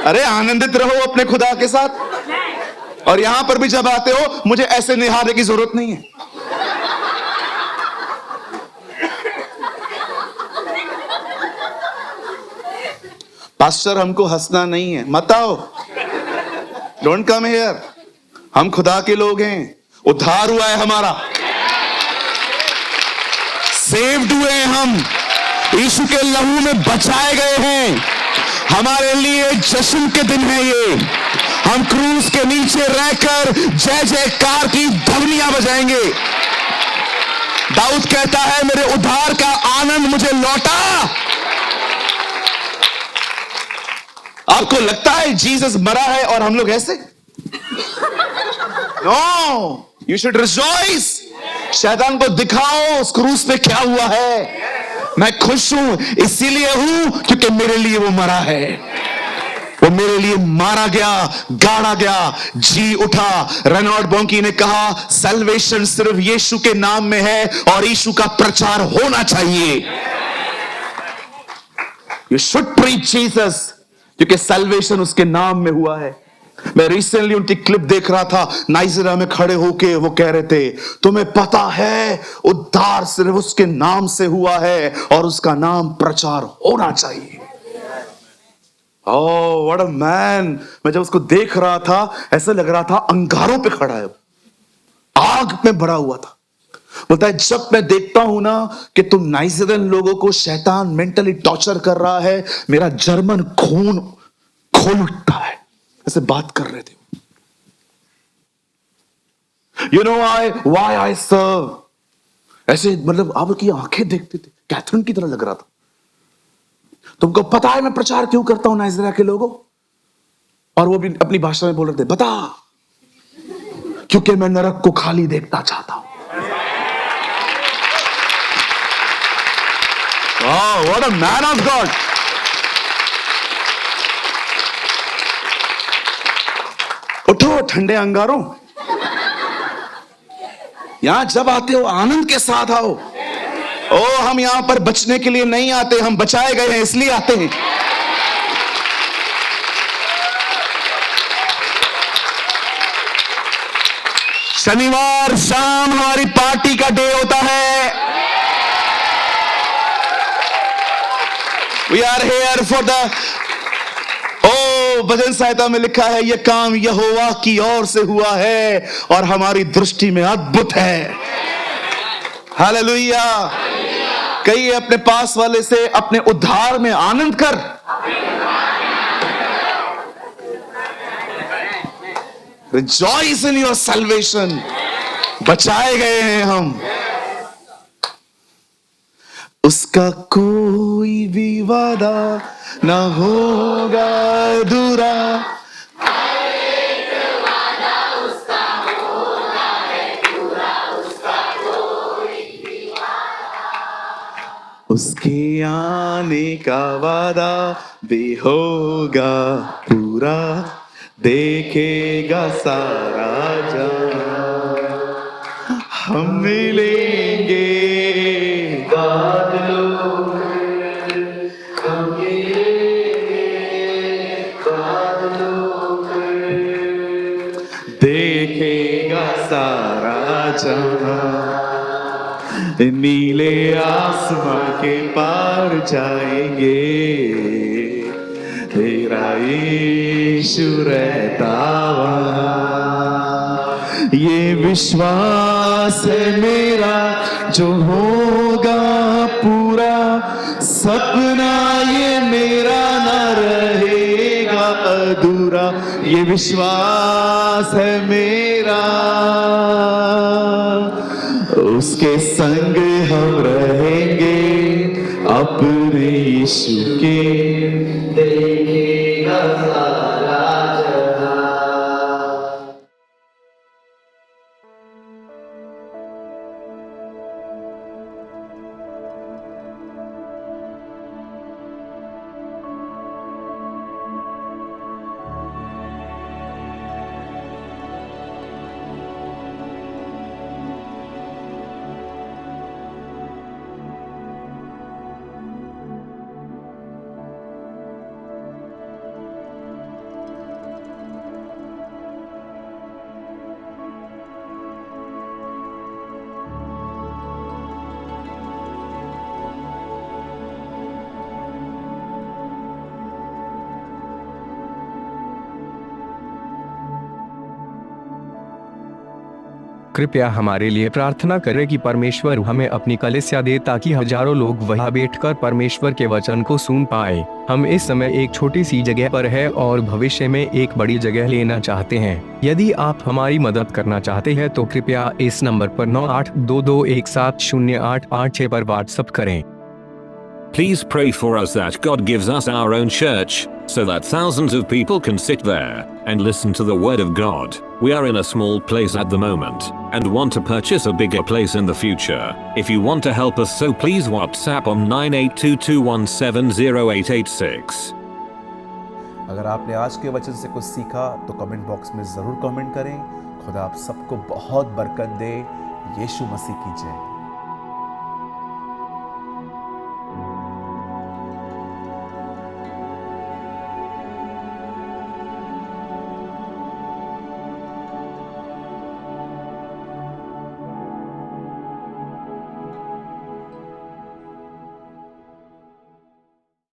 अरे आनंदित रहो अपने खुदा के साथ। और यहां पर भी जब आते हो, मुझे ऐसे निहारने की जरूरत नहीं है। पास्टर हमको हंसना नहीं है, मत आओ, डोंट कम हियर। हम खुदा के लोग हैं, उद्धार हुआ है हमारा, सेव्ड हुए हैं हम, यीशु के लहू में बचाए गए हैं। हमारे लिए जश्न के दिन है ये। हम क्रूस के नीचे रहकर जय जयकार की ध्वनियां बजाएंगे। दाऊद कहता है, मेरे उद्धार का आनंद मुझे लौटा। आपको लगता है जीसस मरा है और हम लोग ऐसे? No, you should rejoice. शैतान को दिखाओ उस क्रूस पे क्या हुआ है। मैं खुश हूं, इसीलिए हूं क्योंकि मेरे लिए वो मरा है, वो मेरे लिए मारा गया, गाड़ा गया, जी उठा। रेनॉल्ड बॉन्की ने कहा, सैल्वेशन सिर्फ यीशु के नाम में है और यीशु का प्रचार होना चाहिए। यू शुड प्रीच जीसस, क्योंकि सैल्वेशन उसके नाम में हुआ है। मैं रिसेंटली उनकी क्लिप देख रहा था, नाइजीरिया में खड़े होके वो कह रहे थे, तुम्हें पता है उद्धार सिर्फ उसके नाम से हुआ है और उसका नाम प्रचार होना चाहिए। Oh what a man. मैं जब उसको देख रहा था, ऐसा लग रहा था अंगारों पे खड़ा है, आग में भरा हुआ था। बोलता है, जब मैं देखता हूं ना कि तुम नाइजीरियन लोगों को शैतान मेंटली टॉर्चर कर रहा है, मेरा जर्मन खून खोल उठता है। ऐसे बात कर रहे थे। You know why I serve? ऐसे मतलब आपकी आंखें देखते थे, कैथरीन की तरह लग रहा था। तुमको पता है मैं प्रचार क्यों करता हूं नाइजीरिया के लोगों? और वो भी अपनी भाषा में बोल रहे थे, बता, क्योंकि मैं नरक को खाली देखना चाहता हूं। Oh, what a man of God! उठो ठंडे अंगारों, यहां जब आते हो आनंद के साथ आओ। ओ, हम यहां पर बचने के लिए नहीं आते, हम बचाए गए हैं इसलिए आते हैं। शनिवार शाम हमारी पार्टी का डे होता है। We are here for the भजन संहिता में लिखा है, यह काम यहोवा की ओर से हुआ है और हमारी दृष्टि में अद्भुत है। हालेलुया। कहिए अपने पास वाले से, अपने उद्धार में आनंद कर। Rejoice in your salvation। बचाए गए हैं हम। उसका कोई भी वादा ना होगा अधूरा। उसके आने का वादा भी होगा पूरा, देखेगा सारा जहां। हम मिलेंगे बादलों में, हम मिलेंगे बादलों में, देखेगा सारा जहां। नीले आसमां के पार जाएंगे, तेरा यीशु रहता वहां। ये विश्वास है मेरा जो होगा पूरा, सपना ये मेरा न रहेगा अधूरा। ये विश्वास है मेरा, उसके संग हम रहेंगे अपने यीशु के, देखेगा सारा जहां। कृपया हमारे लिए प्रार्थना करें कि परमेश्वर हमें अपनी कलीसिया दे ताकि हजारों लोग वहां बैठकर परमेश्वर के वचन को सुन पाए। हम इस समय एक छोटी सी जगह पर है और भविष्य में एक बड़ी जगह लेना चाहते हैं। यदि आप हमारी मदद करना चाहते हैं तो कृपया इस नंबर पर 9822170886 पर व्हाट्सएप करें। Please pray for us that God gives us our own church, so that thousands of people can sit there and listen to the word of God. We are in a small place at the moment and want to purchase a bigger place in the future. If you want to help us, so please WhatsApp on 9822170886. अगर आपने आज के वचन से कुछ सीखा तो comment box में ज़रूर कमेंट करें। खुदा आप सबको बहुत बरकत दे। यीशु मसीह की जय।